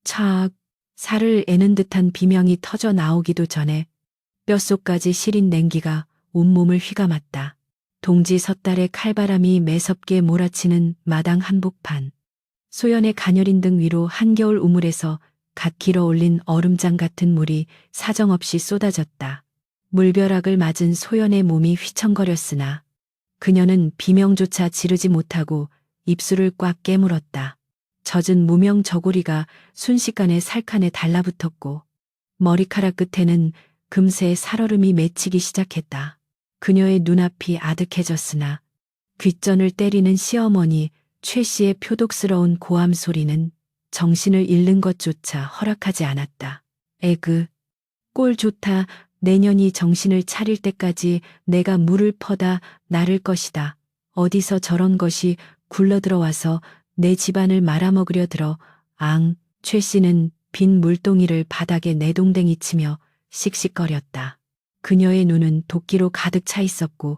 착, 살을 애는 듯한 비명이 터져 나오기도 전에 뼛속까지 시린 냉기가 온몸을 휘감았다. 동지 섣달의 칼바람이 매섭게 몰아치는 마당 한복판. 소연의 가녀린 등 위로 한겨울 우물에서 갓 길어 올린 얼음장 같은 물이 사정없이 쏟아졌다. 물벼락을 맞은 소연의 몸이 휘청거렸으나 그녀는 비명조차 지르지 못하고 입술을 꽉 깨물었다. 젖은 무명 저고리가 순식간에 살칸에 달라붙었고 머리카락 끝에는 금세 살얼음이 맺히기 시작했다. 그녀의 눈앞이 아득해졌으나 귓전을 때리는 시어머니 최 씨의 표독스러운 고함 소리는 정신을 잃는 것조차 허락하지 않았다. 에그, 꼴 좋다. 내년이 정신을 차릴 때까지 내가 물을 퍼다 나를 것이다. 어디서 저런 것이 굴러들어와서 내 집안을 말아먹으려 들어. 앙, 최 씨는 빈 물동이를 바닥에 내동댕이 치며 씩씩거렸다. 그녀의 눈은 도끼로 가득 차 있었고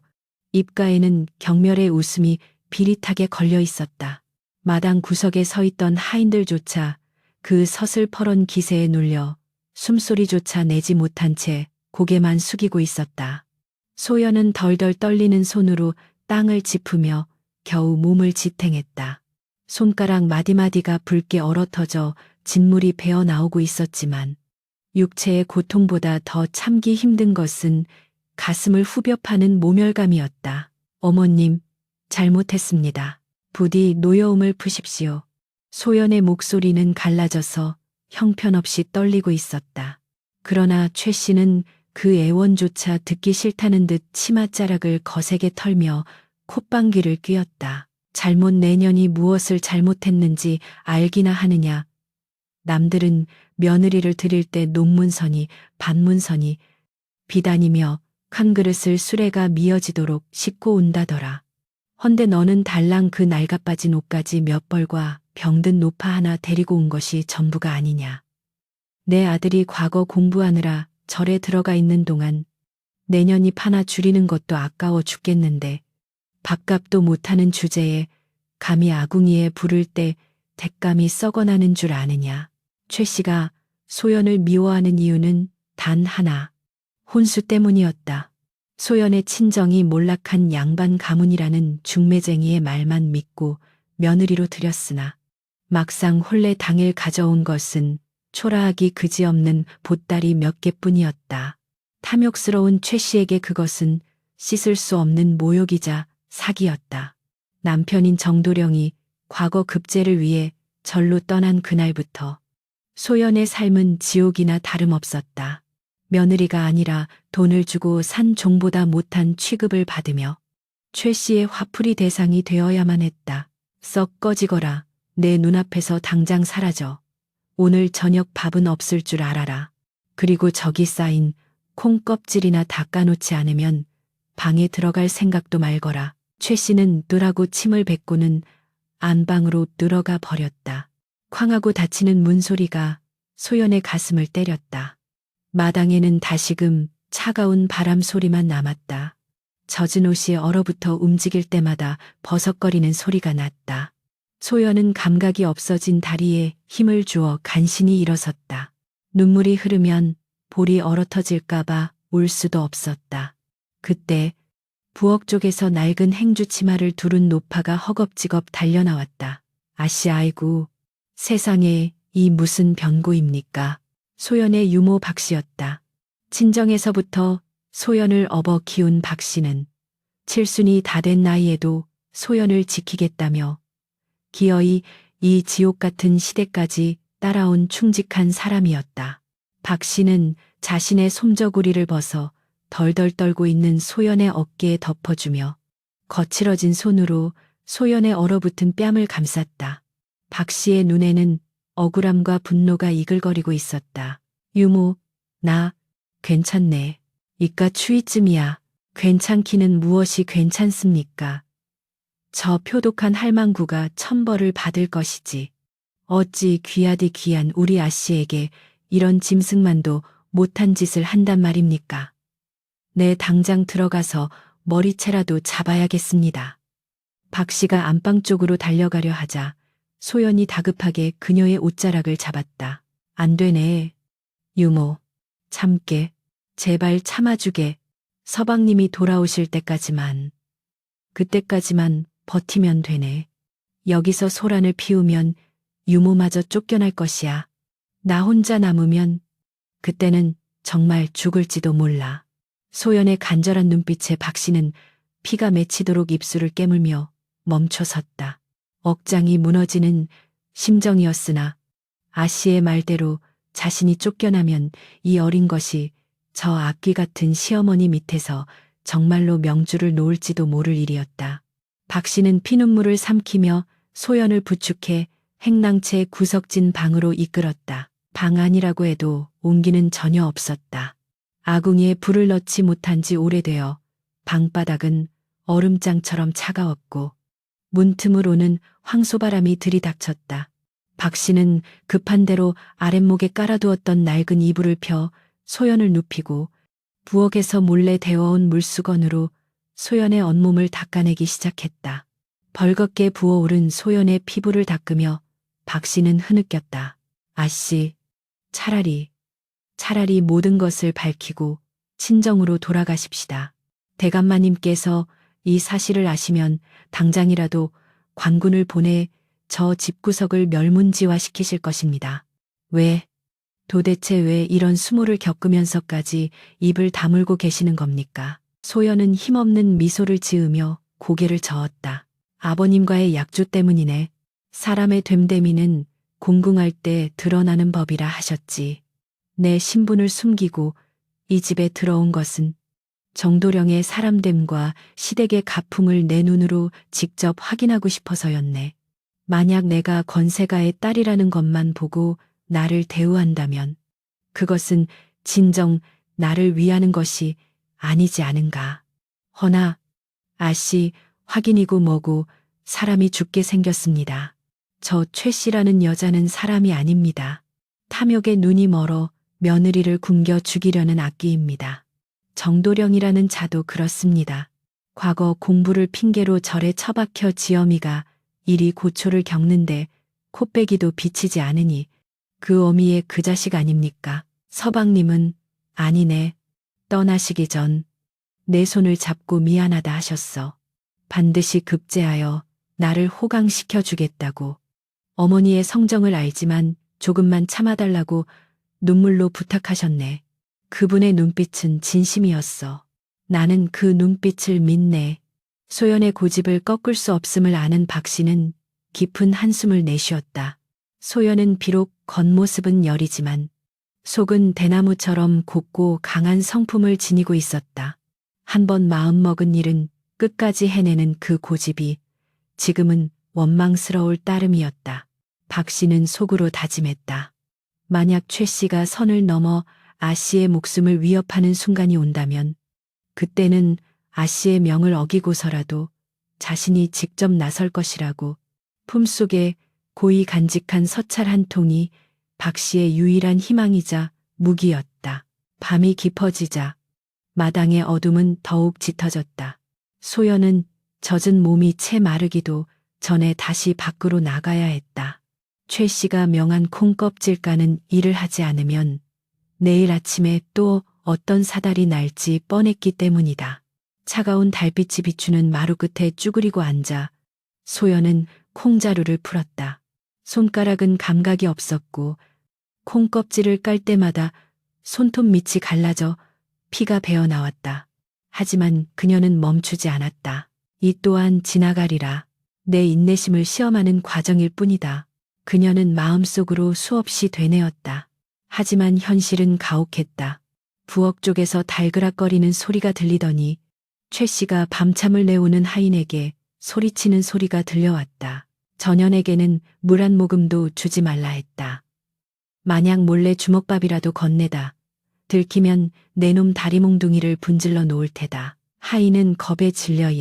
입가에는 경멸의 웃음이 비릿하게 걸려 있었다. 마당 구석에 서 있던 하인들조차 그 서슬퍼런 기세에 눌려 숨소리조차 내지 못한 채 고개만 숙이고 있었다. 소연은 덜덜 떨리는 손으로 땅을 짚으며 겨우 몸을 지탱했다. 손가락 마디마디가 붉게 얼어터져 진물이 배어 나오고 있었지만 육체의 고통보다 더 참기 힘든 것은 가슴을 후벼 파는 모멸감이었다. 어머님, 잘못했습니다. 부디 노여움을 푸십시오. 소연의 목소리는 갈라져서 형편없이 떨리고 있었다. 그러나 최 씨는 그 애원조차 듣기 싫다는 듯 치맛자락을 거세게 털며 콧방귀를 뀌었다. 잘못 내년이 무엇을 잘못했는지 알기나 하느냐. 남들은 며느리를 드릴 때 논문서니 반문서니 비단이며 한 그릇을 수레가 미어지도록 싣고 온다더라. 헌데 너는 달랑 그 낡아빠진 옷까지 몇 벌과 병든 노파 하나 데리고 온 것이 전부가 아니냐. 내 아들이 과거 공부하느라 절에 들어가 있는 동안 내년이 파나 줄이는 것도 아까워 죽겠는데 밥값도 못하는 주제에 감히 아궁이에 불을 때 뎃감이 썩어나는 줄 아느냐. 최 씨가 소연을 미워하는 이유는 단 하나, 혼수 때문이었다. 소연의 친정이 몰락한 양반 가문이라는 중매쟁이의 말만 믿고 며느리로 들였으나 막상 혼례 당일 가져온 것은 초라하기 그지없는 보따리 몇 개뿐이었다. 탐욕스러운 최 씨에게 그것은 씻을 수 없는 모욕이자 사기였다. 남편인 정도령이 과거 급제를 위해 절로 떠난 그날부터 소연의 삶은 지옥이나 다름없었다. 며느리가 아니라 돈을 주고 산 종보다 못한 취급을 받으며 최 씨의 화풀이 대상이 되어야만 했다. 썩 꺼지거라. 내 눈앞에서 당장 사라져. 오늘 저녁 밥은 없을 줄 알아라. 그리고 저기 쌓인 콩껍질이나 닦아놓지 않으면 방에 들어갈 생각도 말거라. 최 씨는 뜨라고 침을 뱉고는 안방으로 들어가 버렸다. 쾅하고 닫히는 문소리가 소연의 가슴을 때렸다. 마당에는 다시금 차가운 바람 소리만 남았다. 젖은 옷이 얼어붙어 움직일 때마다 버석거리는 소리가 났다. 소연은 감각이 없어진 다리에 힘을 주어 간신히 일어섰다. 눈물이 흐르면 볼이 얼어터질까봐 울 수도 없었다. 그때 부엌 쪽에서 낡은 행주 치마를 두른 노파가 허겁지겁 달려나왔다. 아씨 아이고, 세상에 이 무슨 변고입니까? 소연의 유모 박씨였다. 친정에서부터 소연을 업어 키운 박씨는 칠순이 다 된 나이에도 소연을 지키겠다며 기어이 이 지옥 같은 시대까지 따라온 충직한 사람이었다. 박씨는 자신의 솜저고리를 벗어 덜덜 떨고 있는 소연의 어깨에 덮어주며 거칠어진 손으로 소연의 얼어붙은 뺨을 감쌌다. 박씨의 눈에는 억울함과 분노가 이글거리고 있었다. 유모, 나 괜찮네. 이깟 추위쯤이야. 괜찮기는 무엇이 괜찮습니까? 저 표독한 할망구가 천벌을 받을 것이지. 어찌 귀하디 귀한 우리 아씨에게 이런 짐승만도 못한 짓을 한단 말입니까? 내 당장 들어가서 머리채라도 잡아야겠습니다. 박씨가 안방 쪽으로 달려가려 하자 소연이 다급하게 그녀의 옷자락을 잡았다. 안 되네. 유모, 참게. 제발 참아주게. 서방님이 돌아오실 때까지만. 그때까지만 버티면 되네. 여기서 소란을 피우면 유모마저 쫓겨날 것이야. 나 혼자 남으면 그때는 정말 죽을지도 몰라. 소연의 간절한 눈빛에 박씨는 피가 맺히도록 입술을 깨물며 멈춰 섰다. 억장이 무너지는 심정이었으나 아씨의 말대로 자신이 쫓겨나면 이 어린 것이 저 악귀 같은 시어머니 밑에서 정말로 명주를 놓을지도 모를 일이었다. 박씨는 피눈물을 삼키며 소연을 부축해 행랑채 구석진 방으로 이끌었다. 방 안이라고 해도 온기는 전혀 없었다. 아궁이에 불을 넣지 못한 지 오래되어 방바닥은 얼음장처럼 차가웠고 문틈으로는 황소바람이 들이닥쳤다. 박씨는 급한 대로 아랫목에 깔아두었던 낡은 이불을 펴 소연을 눕히고 부엌에서 몰래 데워온 물수건으로 소연의 온몸을 닦아내기 시작했다. 벌겋게 부어오른 소연의 피부를 닦으며 박씨는 흐느꼈다. 아씨, 차라리 모든 것을 밝히고 친정으로 돌아가십시다. 대감마님께서 이 사실을 아시면 당장이라도 관군을 보내 저 집구석을 멸문지화시키실 것입니다. 도대체 왜 이런 수모를 겪으면서까지 입을 다물고 계시는 겁니까? 소연은 힘없는 미소를 지으며 고개를 저었다. 아버님과의 약조 때문이네. 사람의 됨됨이는 공궁할 때 드러나는 법이라 하셨지. 내 신분을 숨기고 이 집에 들어온 것은 정도령의 사람됨과 시댁의 가풍을 내 눈으로 직접 확인하고 싶어서였네. 만약 내가 건세가의 딸이라는 것만 보고 나를 대우한다면 그것은 진정 나를 위하는 것이 아니지 않은가. 허나 아씨, 확인이고 뭐고 사람이 죽게 생겼습니다. 저 최 씨라는 여자는 사람이 아닙니다. 탐욕에 눈이 멀어 며느리를 굶겨 죽이려는 악귀입니다. 정도령이라는 자도 그렇습니다. 과거 공부를 핑계로 절에 처박혀 지어미가 이리 고초를 겪는데 코빼기도 비치지 않으니 그 어미의 그 자식 아닙니까? 서방님은 아니네. 떠나시기 전 내 손을 잡고 미안하다 하셨어. 반드시 급제하여 나를 호강시켜 주겠다고. 어머니의 성정을 알지만 조금만 참아달라고 눈물로 부탁하셨네. 그분의 눈빛은 진심이었어. 나는 그 눈빛을 믿네. 소연의 고집을 꺾을 수 없음을 아는 박씨는 깊은 한숨을 내쉬었다. 소연은 비록 겉모습은 여리지만 속은 대나무처럼 곱고 강한 성품을 지니고 있었다. 한번 마음먹은 일은 끝까지 해내는 그 고집이 지금은 원망스러울 따름이었다. 박씨는 속으로 다짐했다. 만약 최 씨가 선을 넘어 아씨의 목숨을 위협하는 순간이 온다면 그때는 아씨의 명을 어기고서라도 자신이 직접 나설 것이라고. 품속에 고이 간직한 서찰 한 통이 박씨의 유일한 희망이자 무기였다. 밤이 깊어지자 마당의 어둠은 더욱 짙어졌다. 소연은 젖은 몸이 채 마르기도 전에 다시 밖으로 나가야 했다. 최 씨가 명한 콩껍질 까는 일을 하지 않으면 내일 아침에 또 어떤 사달이 날지 뻔했기 때문이다. 차가운 달빛이 비추는 마루 끝에 쭈그리고 앉아 소연은 콩자루를 풀었다. 손가락은 감각이 없었고 콩껍질을 깔 때마다 손톱 밑이 갈라져 피가 배어 나왔다. 하지만 그녀는 멈추지 않았다. 이 또한 지나가리라. 내 인내심을 시험하는 과정일 뿐이다. 그녀는 마음속으로 수없이 되뇌었다. 하지만 현실은 가혹했다. 부엌 쪽에서 달그락거리는 소리가 들리더니 최 씨가 밤참을 내오는 하인에게 소리치는 소리가 들려왔다. 전현에게는 물 한 모금도 주지 말라 했다. 만약 몰래 주먹밥이라도 건네다 들키면 내놈 다리몽둥이를 분질러 놓을 테다. 하인은 겁에 질려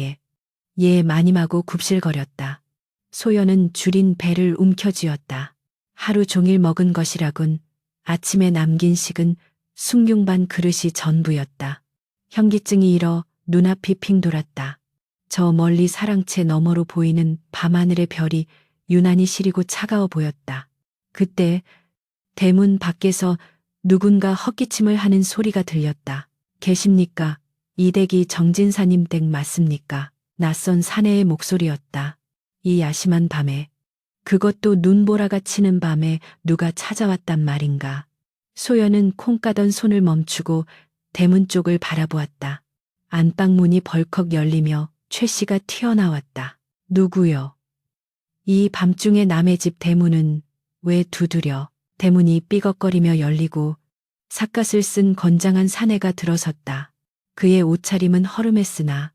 얘 마님하고 굽실거렸다. 소연은 줄인 배를 움켜쥐었다. 하루 종일 먹은 것이라곤 아침에 남긴 식은 숭늉반 그릇이 전부였다. 현기증이 일어 눈앞이 핑 돌았다. 저 멀리 사랑채 너머로 보이는 밤하늘의 별이 유난히 시리고 차가워 보였다. 그때 대문 밖에서 누군가 헛기침을 하는 소리가 들렸다. 계십니까? 이댁이 정진사님 댁 맞습니까? 낯선 사내의 목소리였다. 이 야심한 밤에, 그것도 눈보라가 치는 밤에 누가 찾아왔단 말인가. 소연은 콩 까던 손을 멈추고 대문 쪽을 바라보았다. 안방문이 벌컥 열리며 최 씨가 튀어나왔다. 누구요? 이 밤중에 남의 집 대문은 왜 두드려? 대문이 삐걱거리며 열리고 삿갓을 쓴 건장한 사내가 들어섰다. 그의 옷차림은 허름했으나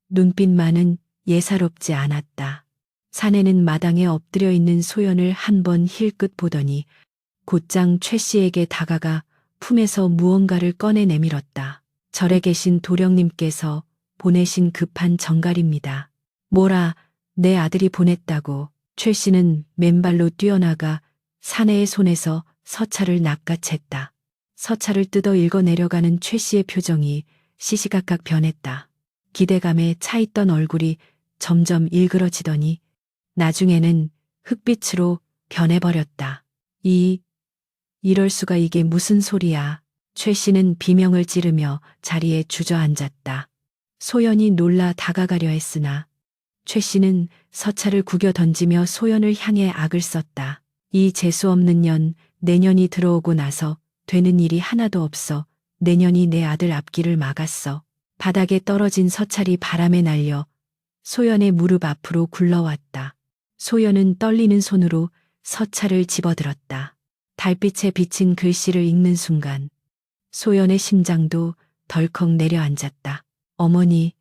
눈빛만은 예사롭지 않았다. 사내는 마당에 엎드려 있는 소연을 한 번 힐끗 보더니 곧장 최 씨에게 다가가 품에서 무언가를 꺼내 내밀었다. 절에 계신 도령님께서 보내신 급한 정갈입니다. 뭐라, 내 아들이 보냈다고. 최 씨는 맨발로 뛰어나가 사내의 손에서 서찰을 낚아챘다. 서찰을 뜯어 읽어 내려가는 최 씨의 표정이 시시각각 변했다. 기대감에 차있던 얼굴이 점점 일그러지더니 나중에는 흑빛으로 변해버렸다. 이럴 수가, 이게 무슨 소리야. 최 씨는 비명을 지르며 자리에 주저앉았다. 소연이 놀라 다가가려 했으나 최 씨는 서찰을 구겨 던지며 소연을 향해 악을 썼다. 이 재수없는 년, 내년이 들어오고 나서 되는 일이 하나도 없어. 내년이 내 아들 앞길을 막았어. 바닥에 떨어진 서찰이 바람에 날려 소연의 무릎 앞으로 굴러왔다. 소연은 떨리는 손으로 서찰을 집어들었다. 달빛에 비친 글씨를 읽는 순간 소연의 심장도 덜컥 내려앉았다. 어머니,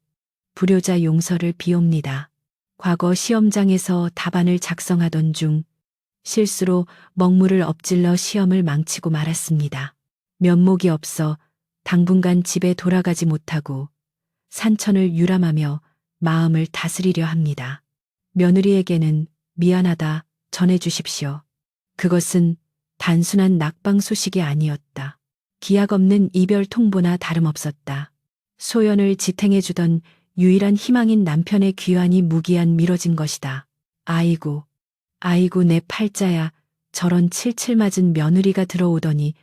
불효자 용서를 비옵니다. 과거 시험장에서 답안을 작성하던 중 실수로 먹물을 엎질러 시험을 망치고 말았습니다. 면목이 없어 당분간 집에 돌아가지 못하고 산천을 유람하며 마음을 다스리려 합니다. 며느리에게는 미안하다 전해 주십시오. 그것은 단순한 낙방 소식이 아니었다. 기약 없는 이별 통보나 다름없었다. 소연을 지탱해 주던 유일한 희망인 남편의 귀환이 무기한 미뤄진 것이다. 아이고, 아이고 내 팔자야. 저런 칠칠 맞은 며느리가 들어오더니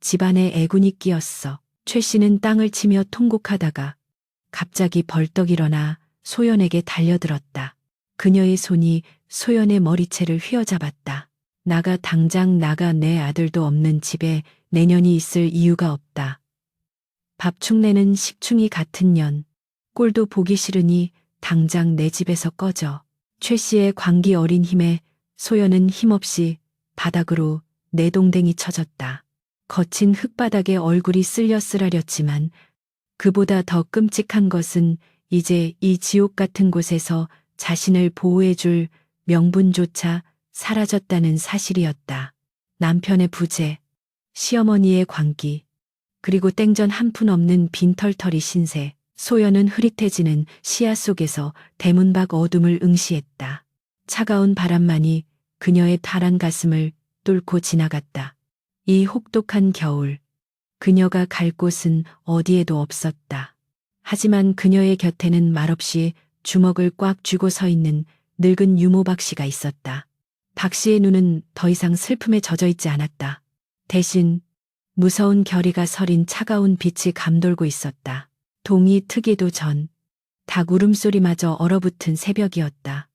집안에 애군이 끼었어. 최 씨는 땅을 치며 통곡하다가 갑자기 벌떡 일어나 소연에게 달려들었다. 그녀의 손이 소연의 머리채를 휘어잡았다. 나가, 당장 나가. 내 아들도 없는 집에 내년이 있을 이유가 없다. 밥축내는 식충이 같은 년, 꼴도 보기 싫으니 당장 내 집에서 꺼져. 최 씨의 광기 어린 힘에 소연은 힘없이 바닥으로 내동댕이 쳐졌다. 거친 흙바닥에 얼굴이 쓸려 쓰라렸지만 그보다 더 끔찍한 것은 이제 이 지옥 같은 곳에서 자신을 보호해줄 명분조차 사라졌다는 사실이었다. 남편의 부재, 시어머니의 광기, 그리고 땡전 한 푼 없는 빈털터리 신세. 소연은 흐릿해지는 시야 속에서 대문 밖 어둠을 응시했다. 차가운 바람만이 그녀의 파란 가슴을 뚫고 지나갔다. 이 혹독한 겨울, 그녀가 갈 곳은 어디에도 없었다. 하지만 그녀의 곁에는 말없이 주먹을 꽉 쥐고 서 있는 늙은 유모 박 씨가 있었다. 박 씨의 눈은 더 이상 슬픔에 젖어 있지 않았다. 대신 무서운 결의가 서린 차가운 빛이 감돌고 있었다. 동이 트기도 전, 닭 울음소리마저 얼어붙은 새벽이었다.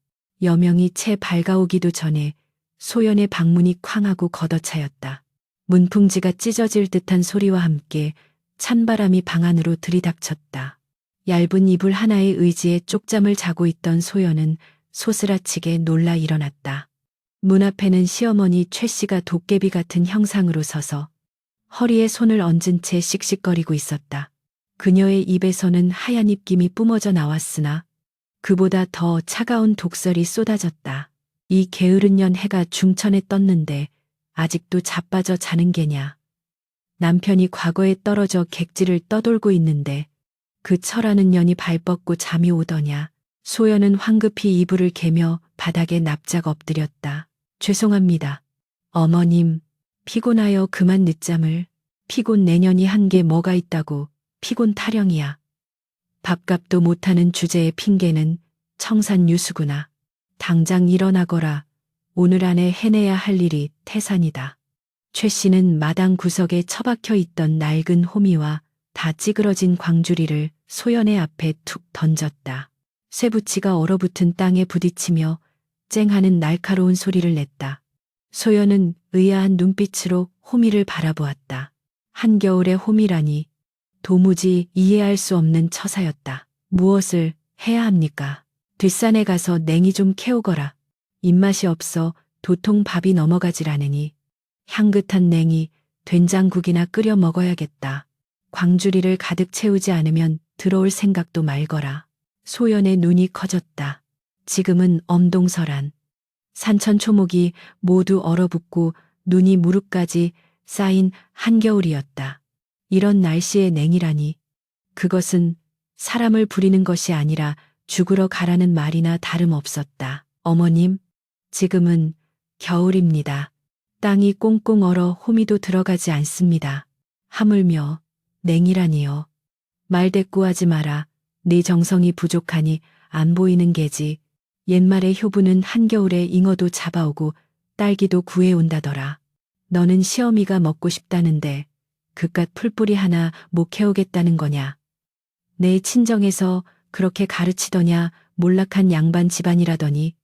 여명이 채 밝아오기도 전에 소연의 방문이 쾅하고 걷어차였다. 문풍지가 찢어질 듯한 소리와 함께 찬바람이 방 안으로 들이닥쳤다. 얇은 이불 하나에 의지해 쪽잠을 자고 있던 소연은 소스라치게 놀라 일어났다. 문 앞에는 시어머니 최 씨가 도깨비 같은 형상으로 서서 허리에 손을 얹은 채 씩씩거리고 있었다. 그녀의 입에서는 하얀 입김이 뿜어져 나왔으나 그보다 더 차가운 독설이 쏟아졌다. 이 게으른 년, 해가 중천에 떴는데 아직도 자빠져 자는 게냐. 남편이 과거에 떨어져 객지를 떠돌고 있는데 그 철하는 년이 발뻗고 잠이 오더냐. 소연은 황급히 이불을 개며 바닥에 납작 엎드렸다. 죄송합니다. 어머님, 피곤하여 그만 늦잠을. 피곤 내년이 한 게 뭐가 있다고. 피곤 타령이야. 밥값도 못하는 주제의 핑계는 청산유수구나. 당장 일어나거라. 오늘 안에 해내야 할 일이 태산이다. 최 씨는 마당 구석에 처박혀 있던 낡은 호미와 다 찌그러진 광주리를 소연의 앞에 툭 던졌다. 쇠붙이가 얼어붙은 땅에 부딪히며 쨍하는 날카로운 소리를 냈다. 소연은 의아한 눈빛으로 호미를 바라보았다. 한겨울의 호미라니 도무지 이해할 수 없는 처사였다. 무엇을 해야 합니까? 뒷산에 가서 냉이 좀 캐오거라. 입맛이 없어 도통 밥이 넘어가질 않으니 향긋한 냉이 된장국이나 끓여 먹어야겠다. 광주리를 가득 채우지 않으면 들어올 생각도 말거라. 소연의 눈이 커졌다. 지금은 엄동설한 산천 초목이 모두 얼어붙고 눈이 무릎까지 쌓인 한겨울이었다. 이런 날씨의 냉이라니. 그것은 사람을 부리는 것이 아니라 죽으러 가라는 말이나 다름없었다. 어머님, 지금은 겨울입니다. 땅이 꽁꽁 얼어 호미도 들어가지 않습니다. 하물며 냉이라니요. 말대꾸하지 마라. 네 정성이 부족하니 안 보이는 게지. 옛말에 효부는 한겨울에 잉어도 잡아오고 딸기도 구해온다더라. 너는 시어미가 먹고 싶다는데 그깟 풀뿌리 하나 못 캐오겠다는 거냐. 내 친정에서 그렇게 가르치더냐. 몰락한 양반 집안이라더니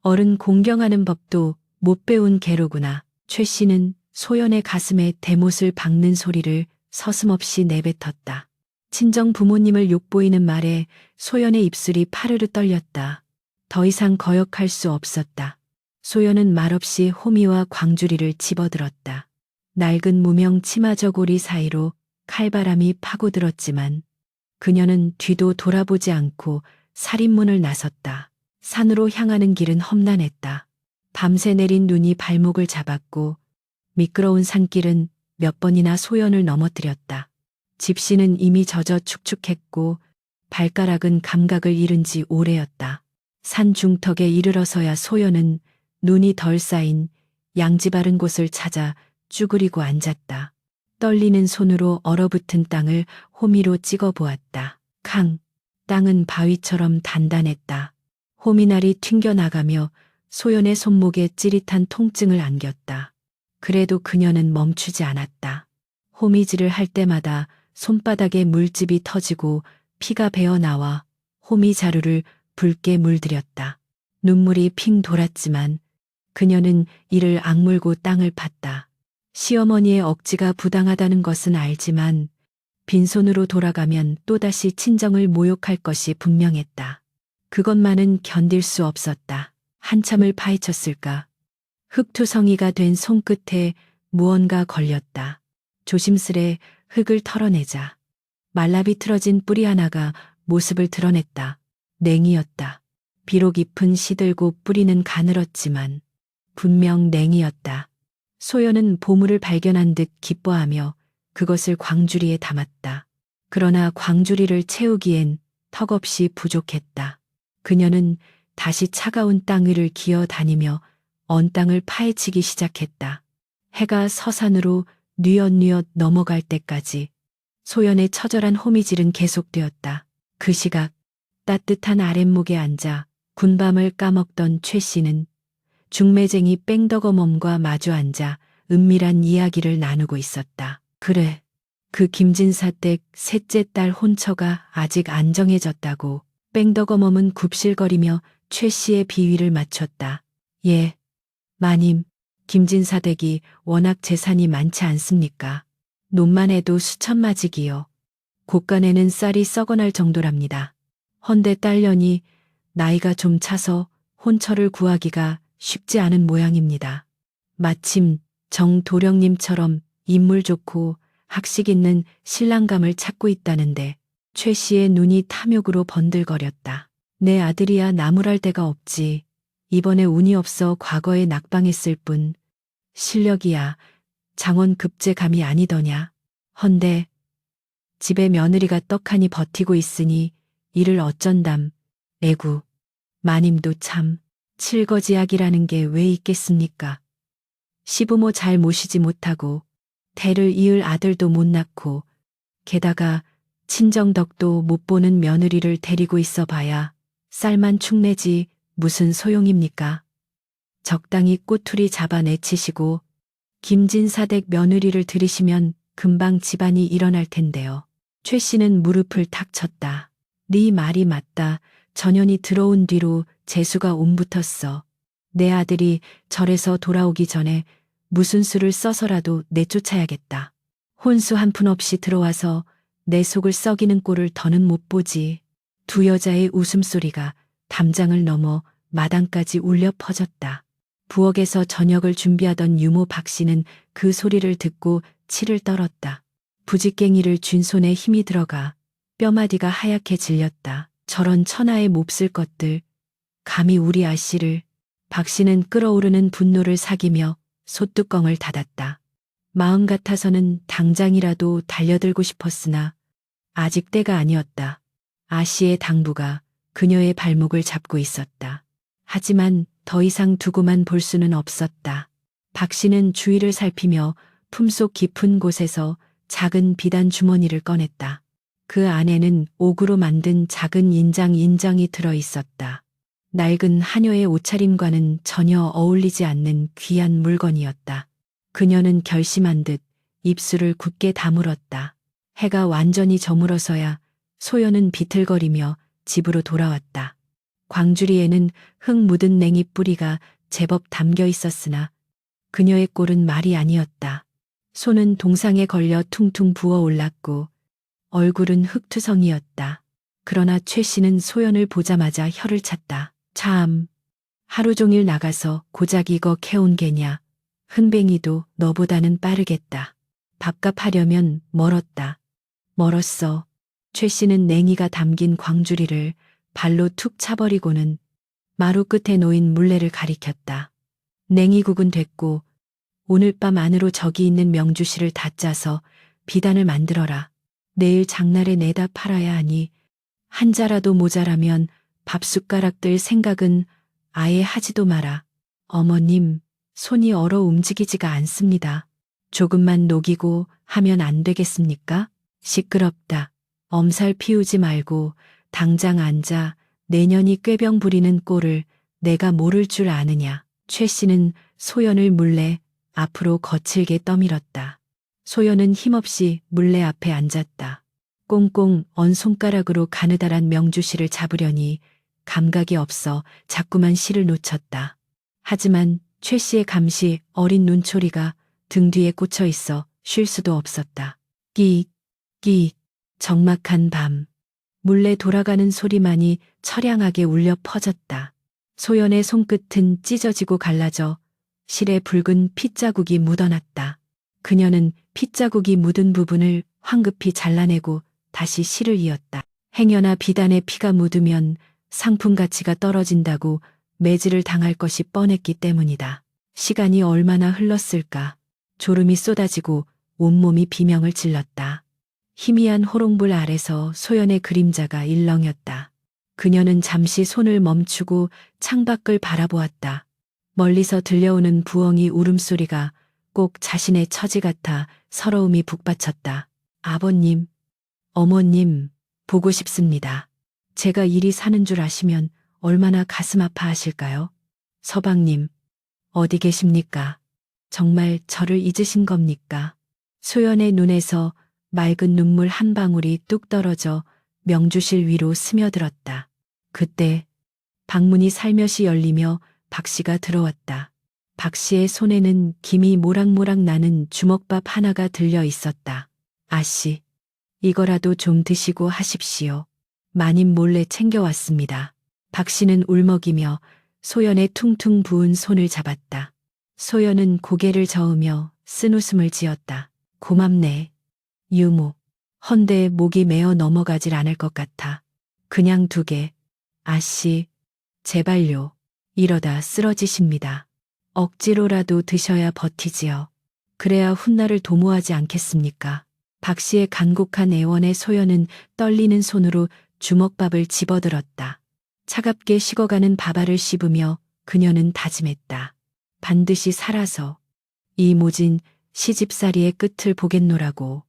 어른 공경하는 법도 못 배운 개로구나. 최 씨는 소연의 가슴에 대못을 박는 소리를 서슴없이 내뱉었다. 친정 부모님을 욕보이는 말에 소연의 입술이 파르르 떨렸다. 더 이상 거역할 수 없었다. 소연은 말없이 호미와 광주리를 집어들었다. 낡은 무명 치마저고리 사이로 칼바람이 파고들었지만 그녀는 뒤도 돌아보지 않고 살인문을 나섰다. 산으로 향하는 길은 험난했다. 밤새 내린 눈이 발목을 잡았고 미끄러운 산길은 몇 번이나 소연을 넘어뜨렸다. 집시는 이미 젖어 축축했고 발가락은 감각을 잃은 지 오래였다. 산 중턱에 이르러서야 소연은 눈이 덜 쌓인 양지 바른 곳을 찾아 쭈그리고 앉았다. 떨리는 손으로 얼어붙은 땅을 호미로 찍어 보았다. 캉! 땅은 바위처럼 단단했다. 호미날이 튕겨나가며 소연의 손목에 찌릿한 통증을 안겼다. 그래도 그녀는 멈추지 않았다. 호미질을 할 때마다 손바닥에 물집이 터지고 피가 배어나와 호미 자루를 붉게 물들였다. 눈물이 핑 돌았지만 그녀는 이를 악물고 땅을 팠다. 시어머니의 억지가 부당하다는 것은 알지만 빈손으로 돌아가면 또다시 친정을 모욕할 것이 분명했다. 그것만은 견딜 수 없었다. 한참을 파헤쳤을까. 흙투성이가 된 손끝에 무언가 걸렸다. 조심스레 흙을 털어내자 말라비틀어진 뿌리 하나가 모습을 드러냈다. 냉이였다. 비록 잎은 시들고 뿌리는 가늘었지만 분명 냉이였다. 소연은 보물을 발견한 듯 기뻐하며 그것을 광주리에 담았다. 그러나 광주리를 채우기엔 턱없이 부족했다. 그녀는 다시 차가운 땅 위를 기어 다니며 언 땅을 파헤치기 시작했다. 해가 서산으로 뉘엿뉘엿 넘어갈 때까지 소연의 처절한 호미질은 계속되었다. 그 시각 따뜻한 아랫목에 앉아 군밤을 까먹던 최 씨는 중매쟁이 뺑덕어멈과 마주 앉아 은밀한 이야기를 나누고 있었다. 그래, 그 김진사 댁 셋째 딸 혼처가 아직 안 정해졌다고. 뺑덕어멈은 굽실거리며 최 씨의 비위를 맞췄다. 예, 마님, 김진사 댁이 워낙 재산이 많지 않습니까? 논만 해도 수천마직이요. 곳간에는 쌀이 썩어날 정도랍니다. 헌데 딸년이 나이가 좀 차서 혼처를 구하기가 쉽지 않은 모양입니다. 마침 정도령님처럼 인물 좋고 학식 있는 신랑감을 찾고 있다는데 최 씨의 눈이 탐욕으로 번들거렸다. 내 아들이야 나무랄 데가 없지. 이번에 운이 없어 과거에 낙방했을 뿐 실력이야 장원 급제감이 아니더냐. 헌데 집에 며느리가 떡하니 버티고 있으니 이를 어쩐담. 애구, 마님도 참 칠거지약이라는 게 왜 있겠습니까? 시부모 잘 모시지 못하고 대를 이을 아들도 못 낳고 게다가 친정덕도 못 보는 며느리를 데리고 있어 봐야 쌀만 축내지 무슨 소용입니까? 적당히 꼬투리 잡아 내치시고 김진사댁 며느리를 들이시면 금방 집안이 일어날 텐데요. 최 씨는 무릎을 탁 쳤다. 네 말이 맞다. 전현이 들어온 뒤로 재수가 옴붙었어. 내 아들이 절에서 돌아오기 전에 무슨 수를 써서라도 내쫓아야겠다. 혼수 한 푼 없이 들어와서 내 속을 썩이는 꼴을 더는 못 보지. 두 여자의 웃음소리가 담장을 넘어 마당까지 울려 퍼졌다. 부엌에서 저녁을 준비하던 유모 박 씨는 그 소리를 듣고 치를 떨었다. 부직갱이를 쥔 손에 힘이 들어가 뼈마디가 하얗게 질렸다. 저런 천하의 몹쓸 것들. 감히 우리 아씨를. 박 씨는 끓어오르는 분노를 사기며 솥뚜껑을 닫았다. 마음 같아서는 당장이라도 달려들고 싶었으나 아직 때가 아니었다. 아씨의 당부가 그녀의 발목을 잡고 있었다. 하지만 더 이상 두고만 볼 수는 없었다. 박 씨는 주위를 살피며 품속 깊은 곳에서 작은 비단 주머니를 꺼냈다. 그 안에는 옥으로 만든 작은 인장이 들어 있었다. 낡은 하녀의 옷차림과는 전혀 어울리지 않는 귀한 물건이었다. 그녀는 결심한 듯 입술을 굳게 다물었다. 해가 완전히 저물어서야 소연은 비틀거리며 집으로 돌아왔다. 광주리에는 흙 묻은 냉이 뿌리가 제법 담겨 있었으나 그녀의 꼴은 말이 아니었다. 손은 동상에 걸려 퉁퉁 부어 올랐고 얼굴은 흙투성이었다. 그러나 최 씨는 소연을 보자마자 혀를 찼다. 참, 하루 종일 나가서 고작 이거 캐온 게냐. 흥뱅이도 너보다는 빠르겠다. 밥값 하려면 멀었다. 멀었어. 최 씨는 냉이가 담긴 광주리를 발로 툭 차버리고는 마루 끝에 놓인 물레를 가리켰다. 냉이국은 됐고 오늘 밤 안으로 저기 있는 명주실을 다 짜서 비단을 만들어라. 내일 장날에 내다 팔아야 하니 한 자라도 모자라면 밥숟가락 들 생각은 아예 하지도 마라. 어머님, 손이 얼어 움직이지가 않습니다. 조금만 녹이고 하면 안 되겠습니까? 시끄럽다. 엄살 피우지 말고 당장 앉아. 내년이 꾀병 부리는 꼴을 내가 모를 줄 아느냐. 최 씨는 소연을 물레 앞으로 거칠게 떠밀었다. 소연은 힘없이 물레 앞에 앉았다. 꽁꽁 언 손가락으로 가느다란 명주실을 잡으려니 감각이 없어 자꾸만 실을 놓쳤다. 하지만 최 씨의 감시 어린 눈초리가 등 뒤에 꽂혀 있어 쉴 수도 없었다. 끼익, 끼익, 적막한 밤. 물레 돌아가는 소리만이 처량하게 울려 퍼졌다. 소연의 손끝은 찢어지고 갈라져 실에 붉은 핏자국이 묻어났다. 그녀는 핏자국이 묻은 부분을 황급히 잘라내고 다시 실을 이었다. 행여나 비단에 피가 묻으면 상품 가치가 떨어진다고 매질을 당할 것이 뻔했기 때문이다. 시간이 얼마나 흘렀을까. 졸음이 쏟아지고 온몸이 비명을 질렀다. 희미한 호롱불 아래서 소연의 그림자가 일렁였다. 그녀는 잠시 손을 멈추고 창밖을 바라보았다. 멀리서 들려오는 부엉이 울음소리가 꼭 자신의 처지 같아 서러움이 북받쳤다. 아버님, 어머님, 보고 싶습니다. 제가 이리 사는 줄 아시면 얼마나 가슴 아파하실까요? 서방님, 어디 계십니까? 정말 저를 잊으신 겁니까? 소연의 눈에서 맑은 눈물 한 방울이 뚝 떨어져 명주실 위로 스며들었다. 그때 방문이 살며시 열리며 박 씨가 들어왔다. 박 씨의 손에는 김이 모락모락 나는 주먹밥 하나가 들려 있었다. 아씨, 이거라도 좀 드시고 하십시오. 마님 몰래 챙겨왔습니다. 박 씨는 울먹이며 소연의 퉁퉁 부은 손을 잡았다. 소연은 고개를 저으며 쓴웃음을 지었다. 고맙네. 유모. 헌데 목이 메어 넘어가질 않을 것 같아. 그냥 두게. 아씨, 제발요. 이러다 쓰러지십니다. 억지로라도 드셔야 버티지요. 그래야 훗날을 도모하지 않겠습니까? 박 씨의 간곡한 애원에 소연은 떨리는 손으로 주먹밥을 집어들었다. 차갑게 식어가는 밥알을 씹으며 그녀는 다짐했다. 반드시 살아서 이 모진 시집살이의 끝을 보겠노라고.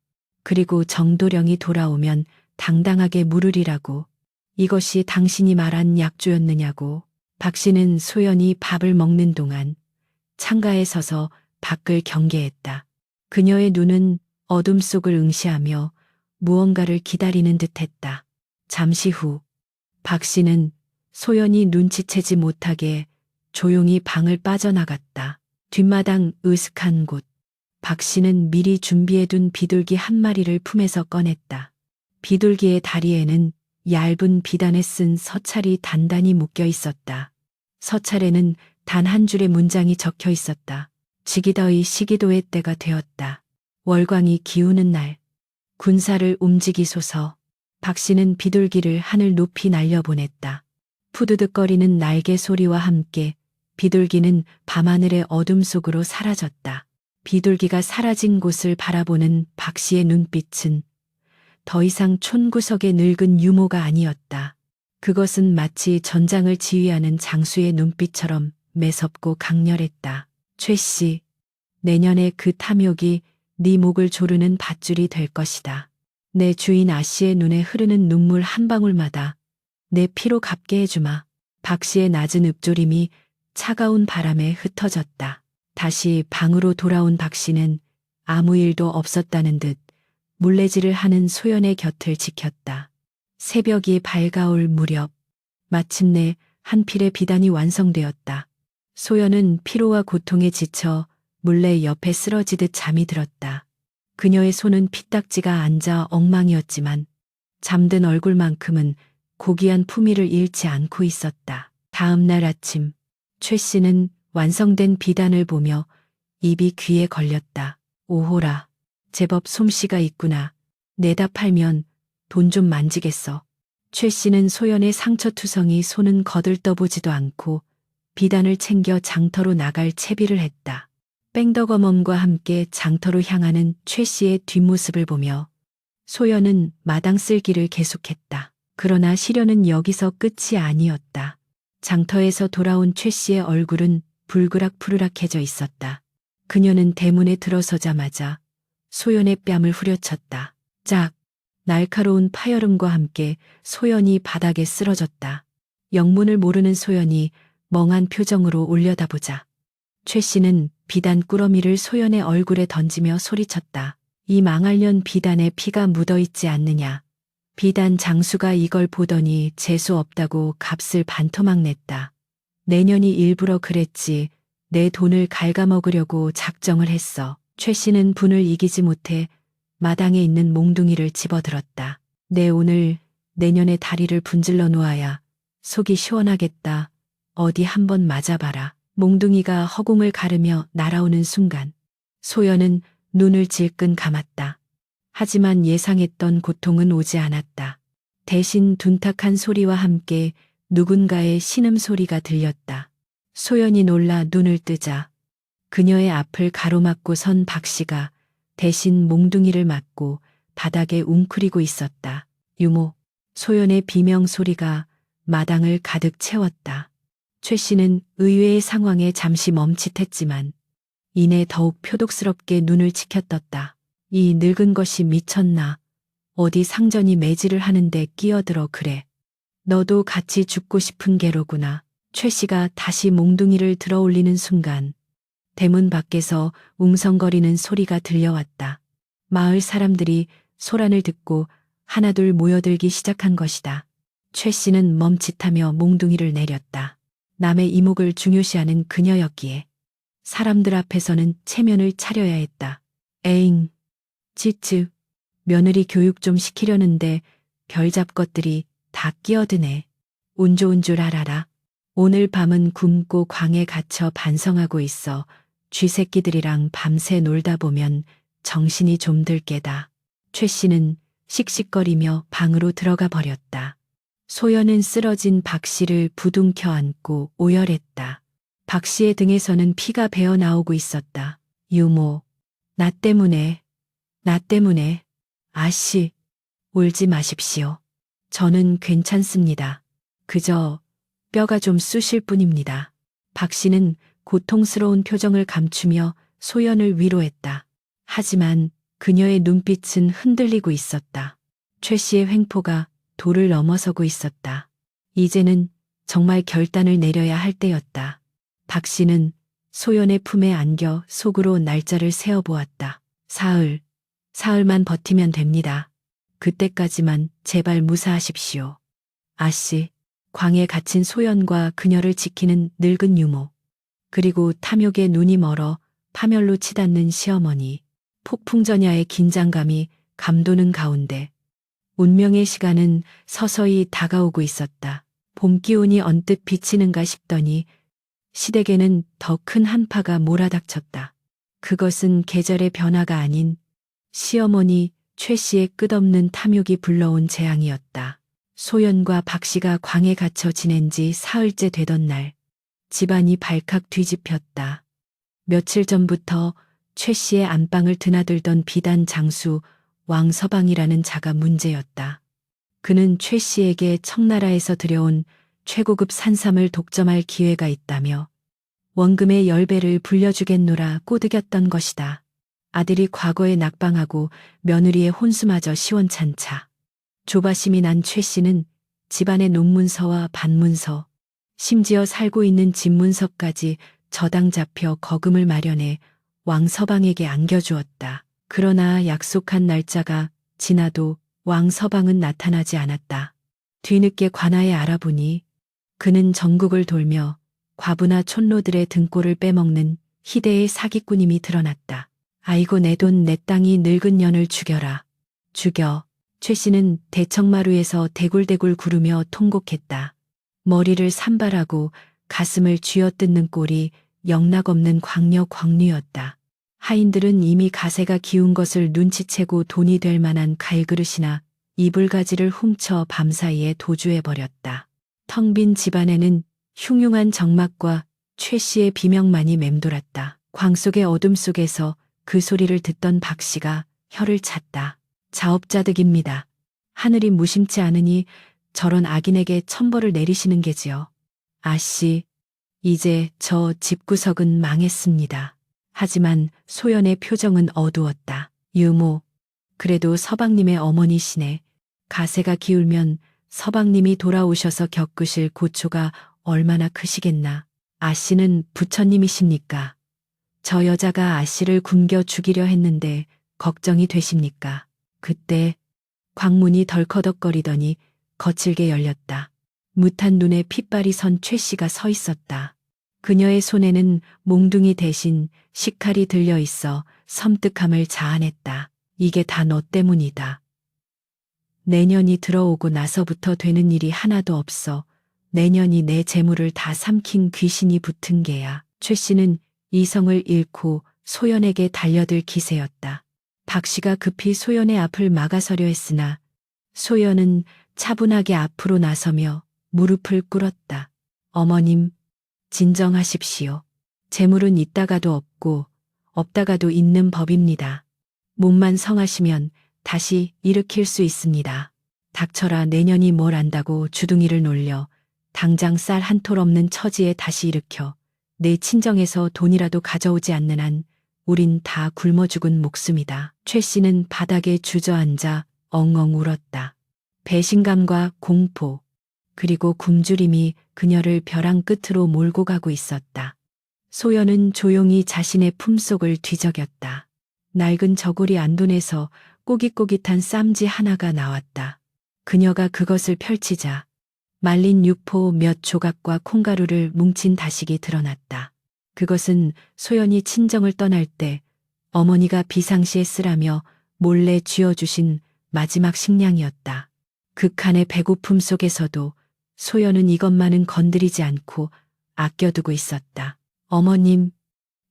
그리고 정도령이 돌아오면 당당하게 물으리라고. 이것이 당신이 말한 약조였느냐고. 박 씨는 소연이 밥을 먹는 동안 창가에 서서 밖을 경계했다. 그녀의 눈은 어둠 속을 응시하며 무언가를 기다리는 듯했다. 잠시 후 박 씨는 소연이 눈치채지 못하게 조용히 방을 빠져나갔다. 뒷마당 으슥한 곳. 박 씨는 미리 준비해둔 비둘기 한 마리를 품에서 꺼냈다. 비둘기의 다리에는 얇은 비단에 쓴 서찰이 단단히 묶여 있었다. 서찰에는 단 한 줄의 문장이 적혀 있었다. 지기더이 시기도의 때가 되었다. 월광이 기우는 날. 군사를 움직이소서. 박 씨는 비둘기를 하늘 높이 날려보냈다. 푸드득거리는 날개 소리와 함께 비둘기는 밤하늘의 어둠 속으로 사라졌다. 비둘기가 사라진 곳을 바라보는 박 씨의 눈빛은 더 이상 촌구석의 늙은 유모가 아니었다. 그것은 마치 전장을 지휘하는 장수의 눈빛처럼 매섭고 강렬했다. 최 씨, 내년에 그 탐욕이 네 목을 조르는 밧줄이 될 것이다. 내 주인 아 씨의 눈에 흐르는 눈물 한 방울마다 내 피로 갚게 해주마. 박 씨의 낮은 읊조림이 차가운 바람에 흩어졌다. 다시 방으로 돌아온 박 씨는 아무 일도 없었다는 듯 물레질을 하는 소연의 곁을 지켰다. 새벽이 밝아올 무렵 마침내 한 필의 비단이 완성되었다. 소연은 피로와 고통에 지쳐 물레 옆에 쓰러지듯 잠이 들었다. 그녀의 손은 피딱지가 앉아 엉망이었지만 잠든 얼굴만큼은 고귀한 품위를 잃지 않고 있었다. 다음 날 아침 최 씨는 완성된 비단을 보며 입이 귀에 걸렸다. 오호라, 제법 솜씨가 있구나. 내다 팔면 돈 좀 만지겠어. 최 씨는 소연의 상처투성이 손은 거들떠보지도 않고 비단을 챙겨 장터로 나갈 채비를 했다. 뺑덕어멈과 함께 장터로 향하는 최 씨의 뒷모습을 보며 소연은 마당 쓸기를 계속했다. 그러나 시련은 여기서 끝이 아니었다. 장터에서 돌아온 최 씨의 얼굴은 불그락푸르락해져 있었다. 그녀는 대문에 들어서자마자 소연의 뺨을 후려쳤다. 짝! 날카로운 파열음과 함께 소연이 바닥에 쓰러졌다. 영문을 모르는 소연이 멍한 표정으로 올려다보자 최 씨는 비단 꾸러미를 소연의 얼굴에 던지며 소리쳤다. 이 망할년 비단에 피가 묻어있지 않느냐. 비단 장수가 이걸 보더니 재수 없다고 값을 반토막 냈다. 내년이 일부러 그랬지. 내 돈을 갉아먹으려고 작정을 했어. 최 씨는 분을 이기지 못해 마당에 있는 몽둥이를 집어들었다. 내 오늘 내년에 다리를 분질러 놓아야 속이 시원하겠다. 어디 한번 맞아봐라. 몽둥이가 허공을 가르며 날아오는 순간 소연은 눈을 질끈 감았다. 하지만 예상했던 고통은 오지 않았다. 대신 둔탁한 소리와 함께 누군가의 신음소리가 들렸다. 소연이 놀라 눈을 뜨자 그녀의 앞을 가로막고 선 박 씨가 대신 몽둥이를 맞고 바닥에 웅크리고 있었다. 유모, 소연의 비명 소리가 마당을 가득 채웠다. 최 씨는 의외의 상황에 잠시 멈칫했지만 이내 더욱 표독스럽게 눈을 치켜떴다. 이 늙은 것이 미쳤나. 어디 상전이 매질을 하는데 끼어들어 그래. 너도 같이 죽고 싶은 게로구나. 최 씨가 다시 몽둥이를 들어올리는 순간 대문 밖에서 웅성거리는 소리가 들려왔다. 마을 사람들이 소란을 듣고 하나둘 모여들기 시작한 것이다. 최 씨는 멈칫하며 몽둥이를 내렸다. 남의 이목을 중요시하는 그녀였기에 사람들 앞에서는 체면을 차려야 했다. 에잉, 찌쯔, 며느리 교육 좀 시키려는데 별잡것들이 다 끼어드네. 운 좋은 줄 알아라. 오늘 밤은 굶고 광에 갇혀 반성하고 있어. 쥐새끼들이랑 밤새 놀다 보면 정신이 좀 들 게다. 최 씨는 씩씩거리며 방으로 들어가 버렸다. 소연은 쓰러진 박 씨를 부둥켜 안고 오열했다. 박 씨의 등에서는 피가 배어 나오고 있었다. 유모, 나 때문에, 아씨, 울지 마십시오. 저는 괜찮습니다. 그저 뼈가 좀 쑤실 뿐입니다. 박 씨는 고통스러운 표정을 감추며 소연을 위로했다. 하지만 그녀의 눈빛은 흔들리고 있었다. 최 씨의 횡포가 도를 넘어서고 있었다. 이제는 정말 결단을 내려야 할 때였다. 박 씨는 소연의 품에 안겨 속으로 날짜를 세어보았다. 사흘만 버티면 됩니다. 그때까지만 제발 무사하십시오. 아씨, 광에 갇힌 소연과 그녀를 지키는 늙은 유모, 그리고 탐욕에 눈이 멀어 파멸로 치닫는 시어머니, 폭풍전야의 긴장감이 감도는 가운데 운명의 시간은 서서히 다가오고 있었다. 봄 기온이 언뜻 비치는가 싶더니 시댁에는 더 큰 한파가 몰아닥쳤다. 그것은 계절의 변화가 아닌 시어머니 최 씨의 끝없는 탐욕이 불러온 재앙이었다. 소연과 박 씨가 광에 갇혀 지낸 지 사흘째 되던 날, 집안이 발칵 뒤집혔다. 며칠 전부터 최 씨의 안방을 드나들던 비단 장수 왕서방이라는 자가 문제였다. 그는 최 씨에게 청나라에서 들여온 최고급 산삼을 독점할 기회가 있다며 원금의 10배를 불려주겠노라 꼬드겼던 것이다. 아들이 과거에 낙방하고 며느리의 혼수마저 시원찮자 조바심이 난 최 씨는 집안의 논문서와 반문서, 심지어 살고 있는 집문서까지 저당 잡혀 거금을 마련해 왕서방에게 안겨주었다. 그러나 약속한 날짜가 지나도 왕서방은 나타나지 않았다. 뒤늦게 관아에 알아보니 그는 전국을 돌며 과부나 촌노들의 등골을 빼먹는 희대의 사기꾼임이 드러났다. 아이고 내 돈 내 땅이 늙은 년을 죽여라. 죽여. 최 씨는 대청마루에서 대굴대굴 구르며 통곡했다. 머리를 산발하고 가슴을 쥐어뜯는 꼴이 영락없는 광녀였다. 하인들은 이미 가세가 기운 것을 눈치채고 돈이 될 만한 갈그릇이나 이불가지를 훔쳐 밤사이에 도주해버렸다. 텅 빈 집안에는 흉흉한 정막과 최 씨의 비명만이 맴돌았다. 광 속의 어둠 속에서 그 소리를 듣던 박 씨가 혀를 찼다. 자업자득입니다. 하늘이 무심치 않으니 저런 악인에게 천벌을 내리시는 게지요. 아씨, 이제 저 집구석은 망했습니다. 하지만 소연의 표정은 어두웠다. 유모, 그래도 서방님의 어머니시네. 가세가 기울면 서방님이 돌아오셔서 겪으실 고초가 얼마나 크시겠나. 아씨는 부처님이십니까? 저 여자가 아씨를 굶겨 죽이려 했는데 걱정이 되십니까? 그때 광문이 덜커덕거리더니 거칠게 열렸다. 무탄 눈에 핏발이 선 최 씨가 서 있었다. 그녀의 손에는 몽둥이 대신 식칼이 들려 있어 섬뜩함을 자아냈다. 이게 다 너 때문이다. 내년이 들어오고 나서부터 되는 일이 하나도 없어. 내년이 내 재물을 다 삼킨 귀신이 붙은 게야. 최 씨는 이성을 잃고 소연에게 달려들 기세였다. 박 씨가 급히 소연의 앞을 막아서려 했으나 소연은 차분하게 앞으로 나서며 무릎을 꿇었다. 어머님, 진정하십시오. 재물은 있다가도 없고 없다가도 있는 법입니다. 몸만 성하시면 다시 일으킬 수 있습니다. 닥쳐라. 내년이 뭘 안다고 주둥이를 놀려 당장 쌀 한 톨 없는 처지에 다시 일으켜 내 친정에서 돈이라도 가져오지 않는 한 우린 다 굶어 죽은 목숨이다. 최 씨는 바닥에 주저앉아 엉엉 울었다. 배신감과 공포, 그리고 굶주림이 그녀를 벼랑 끝으로 몰고 가고 있었다. 소연은 조용히 자신의 품속을 뒤적였다. 낡은 저고리 안돈에서 꼬깃꼬깃한 쌈지 하나가 나왔다. 그녀가 그것을 펼치자 말린 육포 몇 조각과 콩가루를 뭉친 다식이 드러났다. 그것은 소연이 친정을 떠날 때 어머니가 비상시에 쓰라며 몰래 쥐어주신 마지막 식량이었다. 극한의 배고픔 속에서도 소연은 이것만은 건드리지 않고 아껴두고 있었다. 어머님,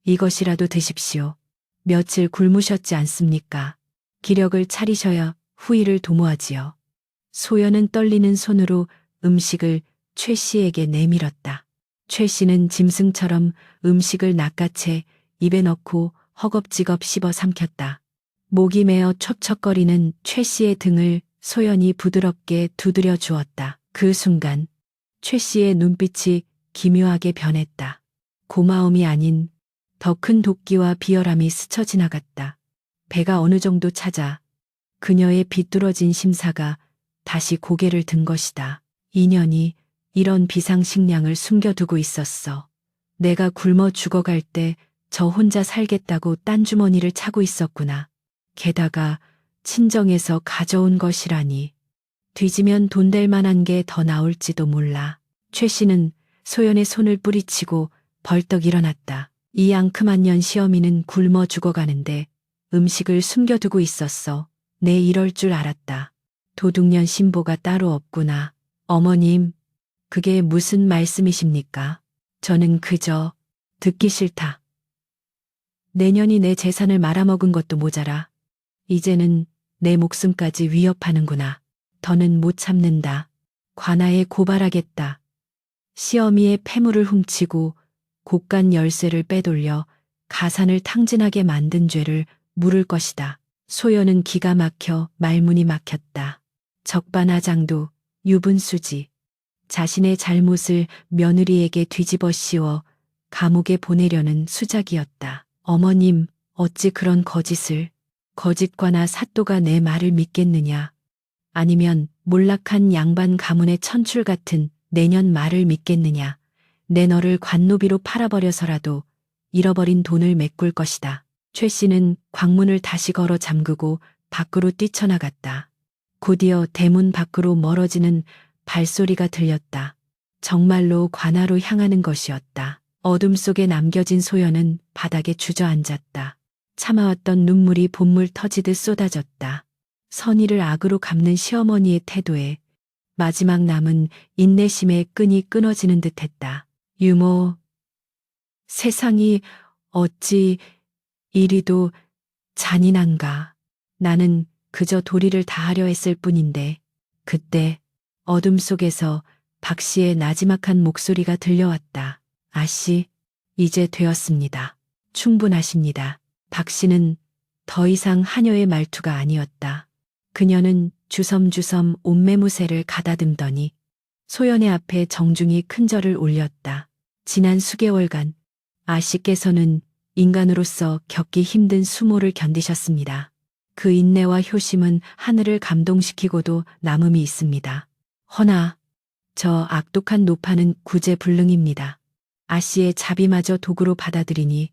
이것이라도 드십시오. 며칠 굶으셨지 않습니까? 기력을 차리셔야 후일을 도모하지요. 소연은 떨리는 손으로 음식을 최 씨에게 내밀었다. 최 씨는 짐승처럼 음식을 낚아채 입에 넣고 허겁지겁 씹어 삼켰다. 목이 메어 촉촉거리는 최 씨의 등을 소연이 부드럽게 두드려 주었다. 그 순간 최 씨의 눈빛이 기묘하게 변했다. 고마움이 아닌 더 큰 도끼와 비열함이 스쳐 지나갔다. 배가 어느 정도 차자 그녀의 비뚤어진 심사가 다시 고개를 든 것이다. 인연이 이런 비상식량을 숨겨두고 있었어. 내가 굶어 죽어갈 때 저 혼자 살겠다고 딴 주머니를 차고 있었구나. 게다가 친정에서 가져온 것이라니. 뒤지면 돈 될 만한 게 더 나올지도 몰라. 최 씨는 소연의 손을 뿌리치고 벌떡 일어났다. 이 앙큼한 년 시어미는 굶어 죽어가는데 음식을 숨겨두고 있었어. 내 이럴 줄 알았다. 도둑년 신보가 따로 없구나. 어머님, 그게 무슨 말씀이십니까? 저는 그저 듣기 싫다. 내년이 내 재산을 말아먹은 것도 모자라. 이제는 내 목숨까지 위협하는구나. 더는 못 참는다. 관아에 고발하겠다. 시어미의 폐물을 훔치고 곳간 열쇠를 빼돌려 가산을 탕진하게 만든 죄를 물을 것이다. 소연은 기가 막혀 말문이 막혔다. 적반하장도 유분수지. 자신의 잘못을 며느리에게 뒤집어 씌워 감옥에 보내려는 수작이었다. 어머님, 어찌 그런 거짓을. 거짓과나 사또가 내 말을 믿겠느냐. 아니면 몰락한 양반 가문의 천출 같은 내년 말을 믿겠느냐. 내 너를 관노비로 팔아버려서라도 잃어버린 돈을 메꿀 것이다. 최 씨는 광문을 다시 걸어 잠그고 밖으로 뛰쳐나갔다. 곧이어 대문 밖으로 멀어지는 발소리가 들렸다. 정말로 관아로 향하는 것이었다. 어둠 속에 남겨진 소연은 바닥에 주저앉았다. 참아왔던 눈물이 봇물 터지듯 쏟아졌다. 선의를 악으로 갚는 시어머니의 태도에 마지막 남은 인내심의 끈이 끊어지는 듯했다. 유모, 세상이 어찌 이리도 잔인한가. 나는 그저 도리를 다하려 했을 뿐인데. 그때 어둠 속에서 박 씨의 나지막한 목소리가 들려왔다. 아씨, 이제 되었습니다. 충분하십니다. 박 씨는 더 이상 하녀의 말투가 아니었다. 그녀는 주섬주섬 옷매무새를 가다듬더니 소연의 앞에 정중히 큰 절을 올렸다. 지난 수개월간 아씨께서는 인간으로서 겪기 힘든 수모를 견디셨습니다. 그 인내와 효심은 하늘을 감동시키고도 남음이 있습니다. 허나 저 악독한 노파는 구제불능입니다. 아씨의 자비마저 도구로 받아들이니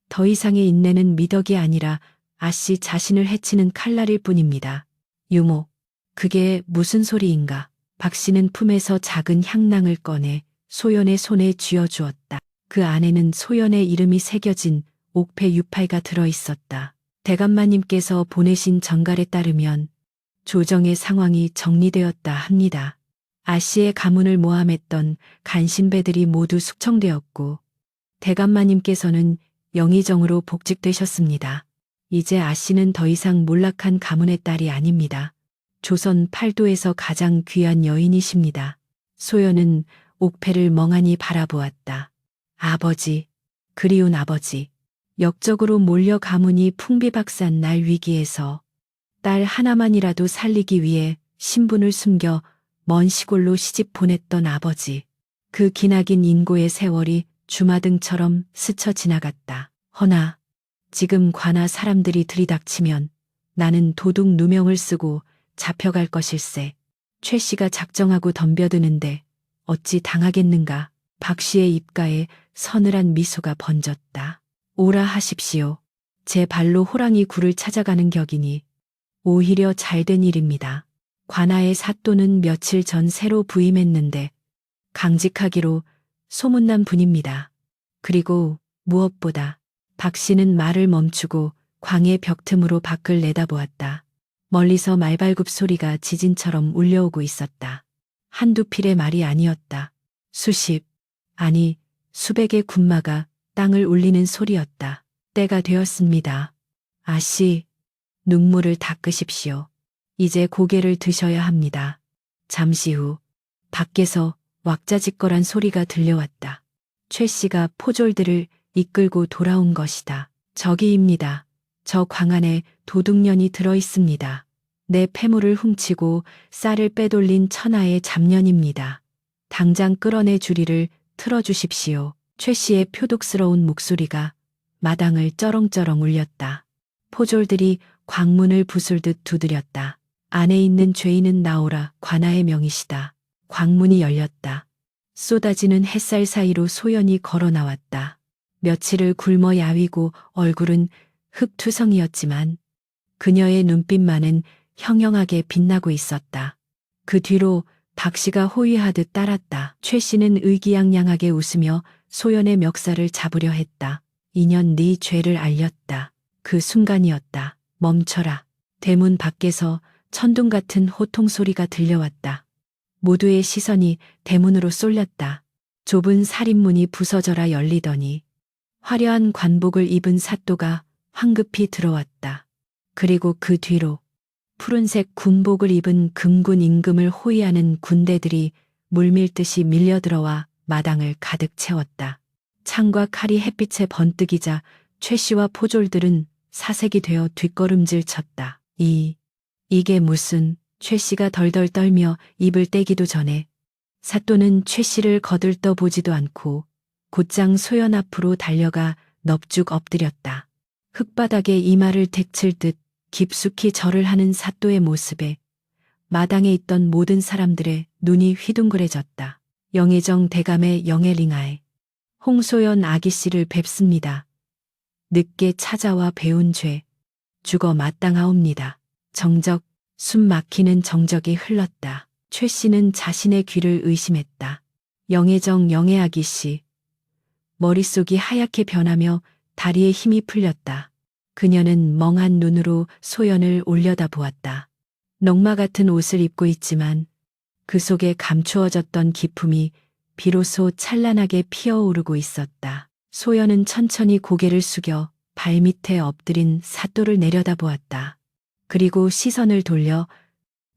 더 이상의 인내는 미덕이 아니라 아씨 자신을 해치는 칼날일 뿐입니다. 유모, 그게 무슨 소리인가? 박 씨는 품에서 작은 향낭을 꺼내 소연의 손에 쥐어주었다. 그 안에는 소연의 이름이 새겨진 옥패 유파이가 들어있었다. 대감마님께서 보내신 전갈에 따르면 조정의 상황이 정리되었다 합니다. 아씨의 가문을 모함했던 간신배들이 모두 숙청되었고 대감마님께서는 영의정으로 복직되셨습니다. 이제 아씨는 더 이상 몰락한 가문의 딸이 아닙니다. 조선 팔도에서 가장 귀한 여인이십니다. 소연은 옥패를 멍하니 바라보았다. 아버지, 그리운 아버지. 역적으로 몰려 가문이 풍비박산 날 위기에서 딸 하나만이라도 살리기 위해 신분을 숨겨 먼 시골로 시집 보냈던 아버지. 그 기나긴 인고의 세월이 주마등처럼 스쳐 지나갔다. 허나 지금 관아 사람들이 들이닥치면 나는 도둑 누명을 쓰고 잡혀갈 것일세. 최 씨가 작정하고 덤벼드는데 어찌 당하겠는가. 박 씨의 입가에 서늘한 미소가 번졌다. 오라 하십시오. 제 발로 호랑이 굴을 찾아가는 격이니 오히려 잘된 일입니다. 관아의 사또는 며칠 전 새로 부임했는데 강직하기로 소문난 분입니다. 그리고 무엇보다 박 씨는 말을 멈추고 광의 벽 틈으로 밖을 내다보았다. 멀리서 말발굽 소리가 지진처럼 울려오고 있었다. 한두 필의 말이 아니었다. 수십, 아니 수백의 군마가 땅을 울리는 소리였다. 때가 되었습니다. 아씨, 눈물을 닦으십시오. 이제 고개를 드셔야 합니다. 잠시 후 밖에서 왁자지껄한 소리가 들려왔다. 최 씨가 포졸들을 이끌고 돌아온 것이다. 저기입니다. 저 광안에 도둑년이 들어있습니다. 내 폐물을 훔치고 쌀을 빼돌린 천하의 잡년입니다. 당장 끌어내 주리를 틀어주십시오. 최 씨의 표독스러운 목소리가 마당을 쩌렁쩌렁 울렸다. 포졸들이 광문을 부술듯 두드렸다. 안에 있는 죄인은 나오라 관아의 명이시다. 광문이 열렸다. 쏟아지는 햇살 사이로 소연이 걸어 나왔다. 며칠을 굶어 야위고 얼굴은 흙투성이었지만 그녀의 눈빛만은 형형하게 빛나고 있었다. 그 뒤로 박 씨가 호위하듯 따랐다. 최 씨는 의기양양하게 웃으며 소연의 멱살을 잡으려 했다. 인연 네 죄를 알렸다. 그 순간이었다. 멈춰라. 대문 밖에서 천둥 같은 호통 소리가 들려왔다. 모두의 시선이 대문으로 쏠렸다. 좁은 살인문이 부서져라 열리더니 화려한 관복을 입은 사또가 황급히 들어왔다. 그리고 그 뒤로 푸른색 군복을 입은 금군 임금을 호위하는 군대들이 물밀듯이 밀려들어와 마당을 가득 채웠다. 창과 칼이 햇빛에 번뜩이자 최 씨와 포졸들은 사색이 되어 뒷걸음질 쳤다. 이게 무슨, 최 씨가 덜덜 떨며 입을 떼기도 전에 사또는 최 씨를 거들떠 보지도 않고 곧장 소연 앞으로 달려가 넙죽 엎드렸다. 흙바닥에 이마를 데칠 듯 깊숙이 절을 하는 사또의 모습에 마당에 있던 모든 사람들의 눈이 휘둥그레졌다. 영의정 대감의 영예링하에 홍소연 아기씨를 뵙습니다. 늦게 찾아와 배운 죄, 죽어 마땅하옵니다. 정적, 숨 막히는 정적이 흘렀다. 최 씨는 자신의 귀를 의심했다. 영의정 영예아기씨. 머릿속이 하얗게 변하며 다리에 힘이 풀렸다. 그녀는 멍한 눈으로 소연을 올려다 보았다. 넝마 같은 옷을 입고 있지만 그 속에 감추어졌던 기품이 비로소 찬란하게 피어오르고 있었다. 소연은 천천히 고개를 숙여 발밑에 엎드린 사또를 내려다 보았다. 그리고 시선을 돌려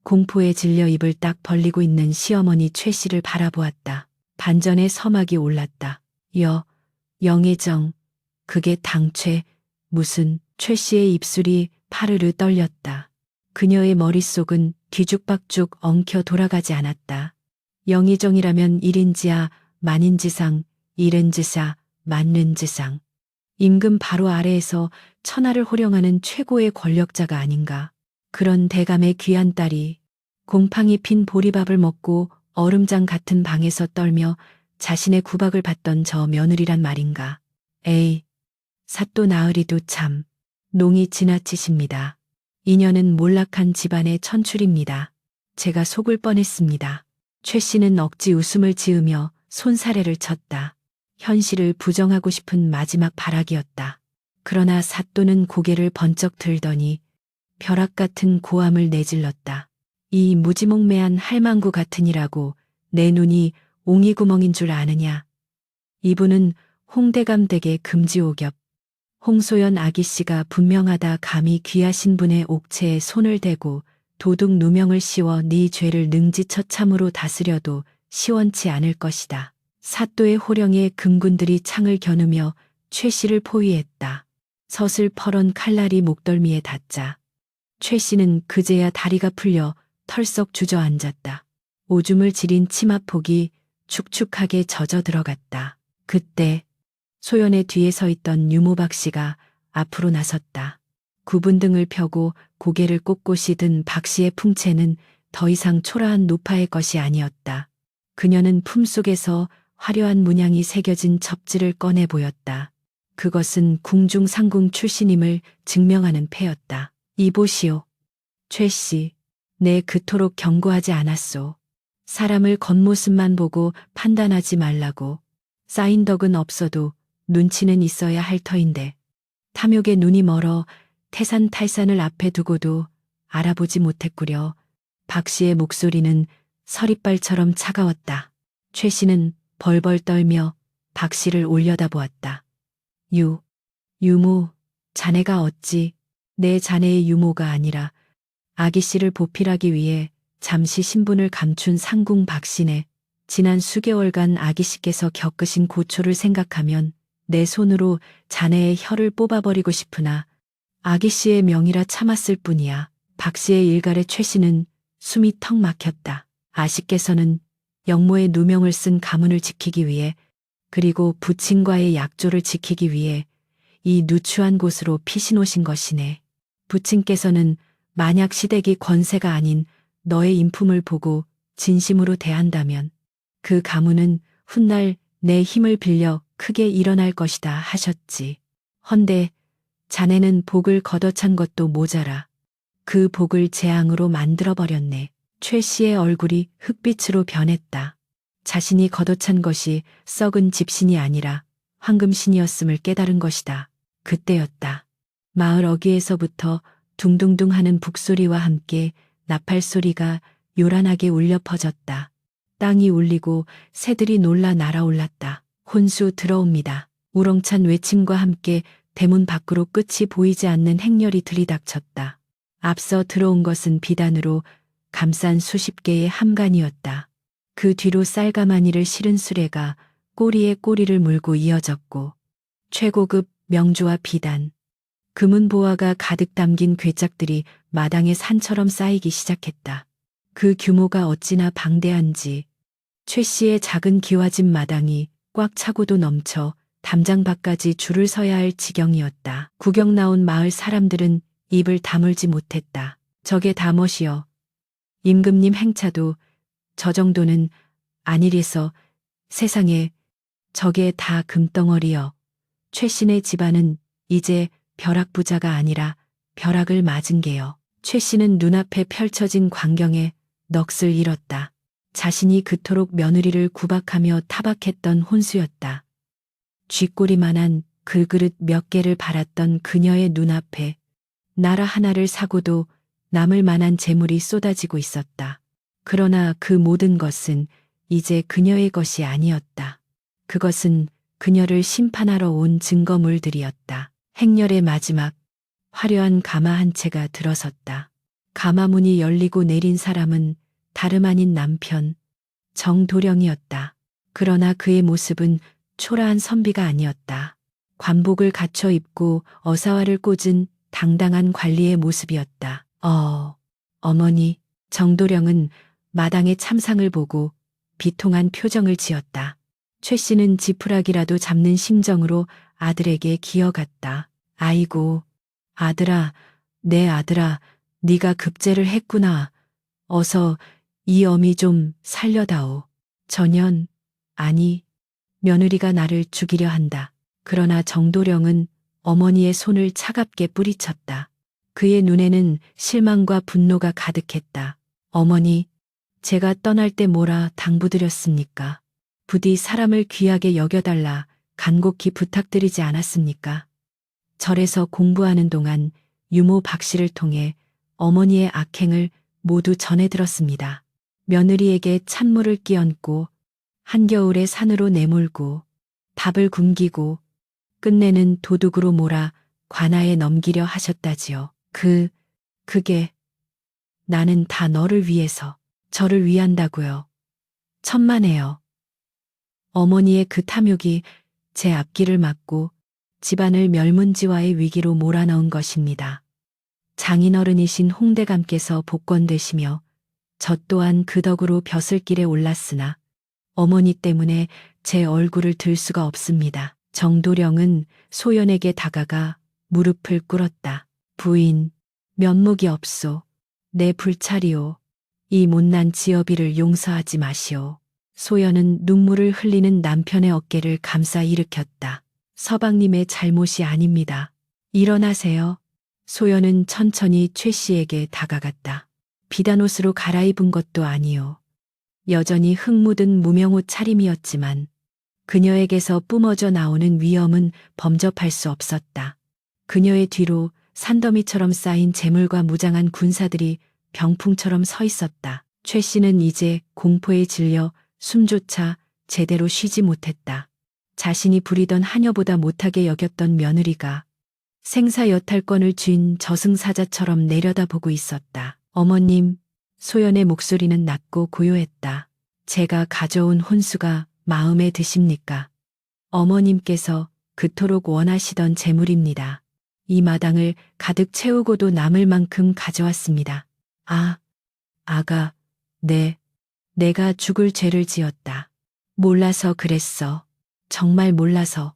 공포에 질려 입을 딱 벌리고 있는 시어머니 최 씨를 바라보았다. 반전의 서막이 올랐다. 영의정, 그게 당최, 무슨, 최 씨의 입술이 파르르 떨렸다. 그녀의 머릿속은 뒤죽박죽 엉켜 돌아가지 않았다. 영의정이라면 일인지야 만인지상, 일은지사, 만른지상. 임금 바로 아래에서 천하를 호령하는 최고의 권력자가 아닌가. 그런 대감의 귀한 딸이 곰팡이 핀 보리밥을 먹고 얼음장 같은 방에서 떨며 자신의 구박을 받던 저 며느리란 말인가. 에이, 사또 나으리도 참, 농이 지나치십니다. 이녀는 몰락한 집안의 천출입니다. 제가 속을 뻔했습니다. 최 씨는 억지 웃음을 지으며 손사래를 쳤다. 현실을 부정하고 싶은 마지막 발악이었다. 그러나 사또는 고개를 번쩍 들더니 벼락 같은 고함을 내질렀다. 이 무지몽매한 할망구 같으니라고 내 눈이 옹이구멍인 줄 아느냐. 이분은 홍대감 댁의 금지오겹. 홍소연 아기씨가 분명하다 감히 귀하신 분의 옥체에 손을 대고 도둑 누명을 씌워 네 죄를 능지처참으로 다스려도 시원치 않을 것이다. 사또의 호령에 금군들이 창을 겨누며 최 씨를 포위했다. 서슬퍼런 칼날이 목덜미에 닿자 최 씨는 그제야 다리가 풀려 털썩 주저앉았다. 오줌을 지린 치마폭이 축축하게 젖어 들어갔다. 그때 소연의 뒤에 서 있던 유모박 씨가 앞으로 나섰다. 굽은 등을 펴고 고개를 꼿꼿이 든 박 씨의 풍채는 더 이상 초라한 노파의 것이 아니었다. 그녀는 품속에서 화려한 문양이 새겨진 첩지를 꺼내 보였다. 그것은 궁중상궁 출신임을 증명하는 패였다. 이보시오. 최 씨, 내 그토록 경고하지 않았소. 사람을 겉모습만 보고 판단하지 말라고. 쌓인 덕은 없어도 눈치는 있어야 할 터인데 탐욕에 눈이 멀어 태산탈산을 앞에 두고도 알아보지 못했구려. 박 씨의 목소리는 서리발처럼 차가웠다. 최 씨는 벌벌 떨며 박 씨를 올려다 보았다. 유모, 자네가 어찌 내 자네의 유모가 아니라 아기 씨를 보필하기 위해 잠시 신분을 감춘 상궁 박 씨네. 지난 수개월간 아기 씨께서 겪으신 고초를 생각하면 내 손으로 자네의 혀를 뽑아버리고 싶으나 아기 씨의 명이라 참았을 뿐이야. 박 씨의 일갈에 최 씨는 숨이 턱 막혔다. 아씨께서는 영모의 누명을 쓴 가문을 지키기 위해 그리고 부친과의 약조를 지키기 위해 이 누추한 곳으로 피신 오신 것이네. 부친께서는 만약 시댁이 권세가 아닌 너의 인품을 보고 진심으로 대한다면 그 가문은 훗날 내 힘을 빌려 크게 일어날 것이다 하셨지. 헌데 자네는 복을 걷어찬 것도 모자라 그 복을 재앙으로 만들어버렸네. 최 씨의 얼굴이 흑빛으로 변했다. 자신이 걷어찬 것이 썩은 집신이 아니라 황금신이었음을 깨달은 것이다. 그때였다. 마을 어귀에서부터 둥둥둥 하는 북소리와 함께 나팔 소리가 요란하게 울려 퍼졌다. 땅이 울리고 새들이 놀라 날아올랐다. 혼수 들어옵니다. 우렁찬 외침과 함께 대문 밖으로 끝이 보이지 않는 행렬이 들이닥쳤다. 앞서 들어온 것은 비단으로 감싼 수십 개의 함간이었다. 그 뒤로 쌀가마니를 실은 수레가 꼬리에 꼬리를 물고 이어졌고 최고급 명주와 비단, 금은 보화가 가득 담긴 괴짝들이 마당에 산처럼 쌓이기 시작했다. 그 규모가 어찌나 방대한지 최 씨의 작은 기와집 마당이 꽉 차고도 넘쳐 담장 밖까지 줄을 서야 할 지경이었다. 구경 나온 마을 사람들은 입을 다물지 못했다. 저게 다 멋이여. 임금님 행차도 저 정도는 아니래서 세상에 저게 다 금덩어리여. 최 씨네 집안은 이제 벼락부자가 아니라 벼락을 맞은 게요. 최 씨는 눈앞에 펼쳐진 광경에 넋을 잃었다. 자신이 그토록 며느리를 구박하며 타박했던 혼수였다. 쥐꼬리만한 글그릇 몇 개를 팔았던 그녀의 눈앞에 나라 하나를 사고도 남을 만한 재물이 쏟아지고 있었다. 그러나 그 모든 것은 이제 그녀의 것이 아니었다. 그것은 그녀를 심판하러 온 증거물들이었다. 행렬의 마지막 화려한 가마 한 채가 들어섰다. 가마문이 열리고 내린 사람은 다름 아닌 남편 정도령이었다. 그러나 그의 모습은 초라한 선비가 아니었다. 관복을 갖춰 입고 어사화를 꽂은 당당한 관리의 모습이었다. 어머니. 정도령은 마당의 참상을 보고 비통한 표정을 지었다. 최 씨는 지푸라기라도 잡는 심정으로 아들에게 기어갔다. 아이고, 아들아, 내 아들아, 네가 급제를 했구나. 어서 이 어미 좀 살려다오. 전현, 아니, 며느리가 나를 죽이려 한다. 그러나 정도령은 어머니의 손을 차갑게 뿌리쳤다. 그의 눈에는 실망과 분노가 가득했다. 어머니, 제가 떠날 때 뭐라 당부드렸습니까? 부디 사람을 귀하게 여겨달라 간곡히 부탁드리지 않았습니까? 절에서 공부하는 동안 유모 박씨를 통해 어머니의 악행을 모두 전해 들었습니다. 며느리에게 찬물을 끼얹고 한겨울에 산으로 내몰고 밥을 굶기고 끝내는 도둑으로 몰아 관아에 넘기려 하셨다지요. 그게 나는 다 너를 위해서 저를 위한다고요. 천만에요. 어머니의 그 탐욕이 제 앞길을 막고 집안을 멸문지화의 위기로 몰아넣은 것입니다. 장인어른이신 홍대감께서 복권되시며 저 또한 그 덕으로 벼슬길에 올랐으나 어머니 때문에 제 얼굴을 들 수가 없습니다. 정도령은 소연에게 다가가 무릎을 꿇었다. 부인, 면목이 없소. 내 불찰이오. 이 못난 지어비를 용서하지 마시오. 소연은 눈물을 흘리는 남편의 어깨를 감싸 일으켰다. 서방님의 잘못이 아닙니다. 일어나세요. 소연은 천천히 최 씨에게 다가갔다. 비단옷으로 갈아입은 것도 아니오. 여전히 흙 묻은 무명옷 차림이었지만 그녀에게서 뿜어져 나오는 위엄은 범접할 수 없었다. 그녀의 뒤로 산더미처럼 쌓인 재물과 무장한 군사들이 병풍처럼 서 있었다. 최 씨는 이제 공포에 질려 숨조차 제대로 쉬지 못했다. 자신이 부리던 하녀보다 못하게 여겼던 며느리가 생사 여탈권을 쥔 저승사자처럼 내려다보고 있었다. 어머님, 소연의 목소리는 낮고 고요했다. 제가 가져온 혼수가 마음에 드십니까? 어머님께서 그토록 원하시던 재물입니다. 이 마당을 가득 채우고도 남을 만큼 가져왔습니다. 아가, 내가 죽을 죄를 지었다. 몰라서 그랬어. 정말 몰라서.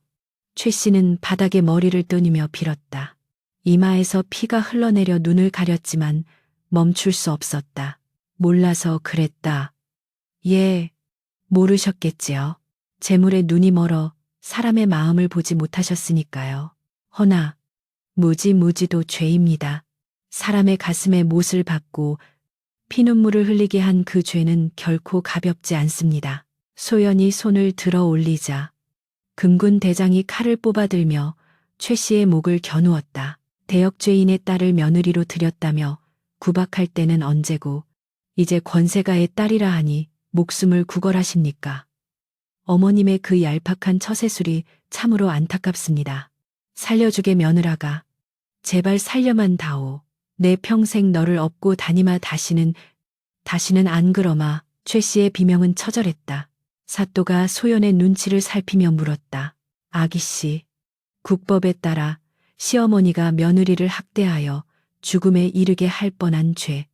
최 씨는 바닥에 머리를 뜨니며 빌었다. 이마에서 피가 흘러내려 눈을 가렸지만 멈출 수 없었다. 몰라서 그랬다. 예, 모르셨겠지요. 재물에 눈이 멀어 사람의 마음을 보지 못하셨으니까요. 허나 무지도 죄입니다. 사람의 가슴에 못을 박고 피눈물을 흘리게 한 그 죄는 결코 가볍지 않습니다. 소연이 손을 들어 올리자 금군 대장이 칼을 뽑아들며 최 씨의 목을 겨누었다. 대역죄인의 딸을 며느리로 들였다며 구박할 때는 언제고 이제 권세가의 딸이라 하니 목숨을 구걸하십니까? 어머님의 그 얄팍한 처세술이 참으로 안타깝습니다. 살려주게 며느라가 제발 살려만 다오. 내 평생 너를 업고 다니마 다시는 안 그러마. 최 씨의 비명은 처절했다. 사또가 소연의 눈치를 살피며 물었다. 아기씨, 국법에 따라 시어머니가 며느리를 학대하여 죽음에 이르게 할 뻔한 죄,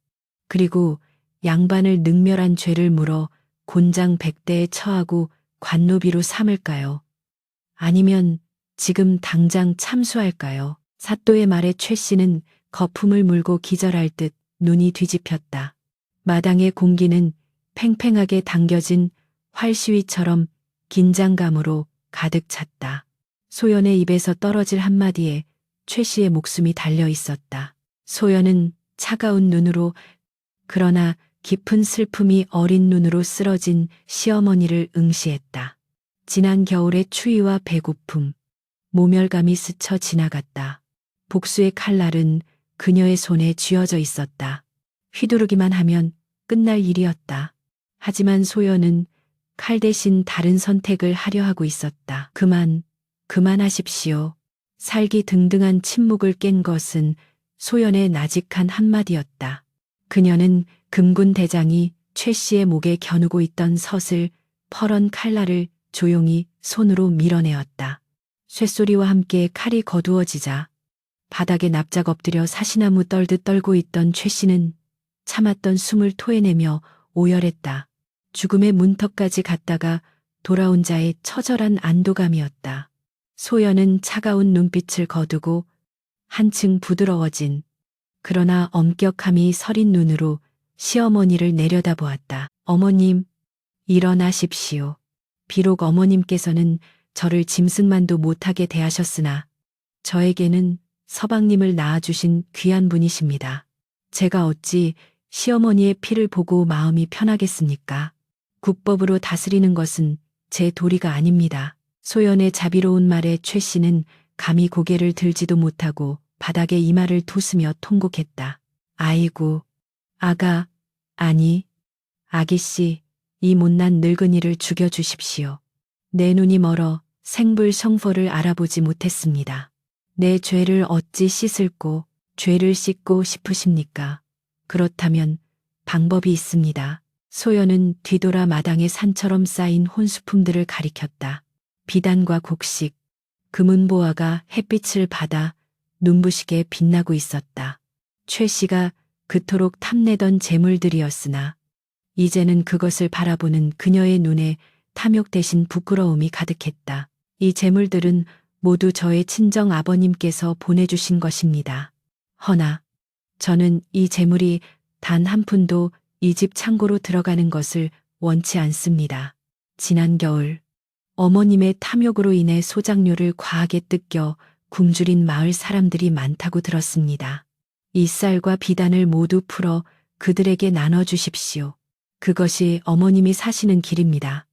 그리고 양반을 능멸한 죄를 물어 곤장 100대에 처하고 관노비로 삼을까요? 아니면 지금 당장 참수할까요? 사또의 말에 최 씨는 거품을 물고 기절할 듯 눈이 뒤집혔다. 마당의 공기는 팽팽하게 당겨진 활시위처럼 긴장감으로 가득 찼다. 소연의 입에서 떨어질 한마디에 최 씨의 목숨이 달려 있었다. 소연은 차가운 눈으로, 그러나 깊은 슬픔이 어린 눈으로 쓰러진 시어머니를 응시했다. 지난 겨울의 추위와 배고픔, 모멸감이 스쳐 지나갔다. 복수의 칼날은 그녀의 손에 쥐어져 있었다. 휘두르기만 하면 끝날 일이었다. 하지만 소연은 칼 대신 다른 선택을 하려 하고 있었다. 그만하십시오. 살기 등등한 침묵을 깬 것은 소연의 나직한 한마디였다. 그녀는 금군 대장이 최 씨의 목에 겨누고 있던 섯을 퍼런 칼날을 조용히 손으로 밀어내었다. 쇳소리와 함께 칼이 거두어지자 바닥에 납작 엎드려 사시나무 떨듯 떨고 있던 최 씨는 참았던 숨을 토해내며 오열했다. 죽음의 문턱까지 갔다가 돌아온 자의 처절한 안도감이었다. 소연은 차가운 눈빛을 거두고 한층 부드러워진, 그러나 엄격함이 서린 눈으로 시어머니를 내려다보았다. 어머님, 일어나십시오. 비록 어머님께서는 저를 짐승만도 못하게 대하셨으나 저에게는 서방님을 낳아주신 귀한 분이십니다. 제가 어찌 시어머니의 피를 보고 마음이 편하겠습니까? 국법으로 다스리는 것은 제 도리가 아닙니다. 소연의 자비로운 말에 최 씨는 감히 고개를 들지도 못하고 바닥에 이마를 두스며 통곡했다. 아이고, 아기씨, 이 못난 늙은이를 죽여주십시오. 내 눈이 멀어 생불성포를 알아보지 못했습니다. 내 죄를 어찌 씻을꼬 죄를 씻고 싶으십니까? 그렇다면 방법이 있습니다. 소연은 뒤돌아 마당에 산처럼 쌓인 혼수품들을 가리켰다. 비단과 곡식, 금은보화가 햇빛을 받아 눈부시게 빛나고 있었다. 최 씨가 그토록 탐내던 재물들이었으나 이제는 그것을 바라보는 그녀의 눈에 탐욕 대신 부끄러움이 가득했다. 이 재물들은 모두 저의 친정 아버님께서 보내주신 것입니다. 허나 저는 이 재물이 단 한 푼도 이 집 창고로 들어가는 것을 원치 않습니다. 지난 겨울 어머님의 탐욕으로 인해 소작료를 과하게 뜯겨 굶주린 마을 사람들이 많다고 들었습니다. 이 쌀과 비단을 모두 풀어 그들에게 나눠주십시오. 그것이 어머님이 사시는 길입니다.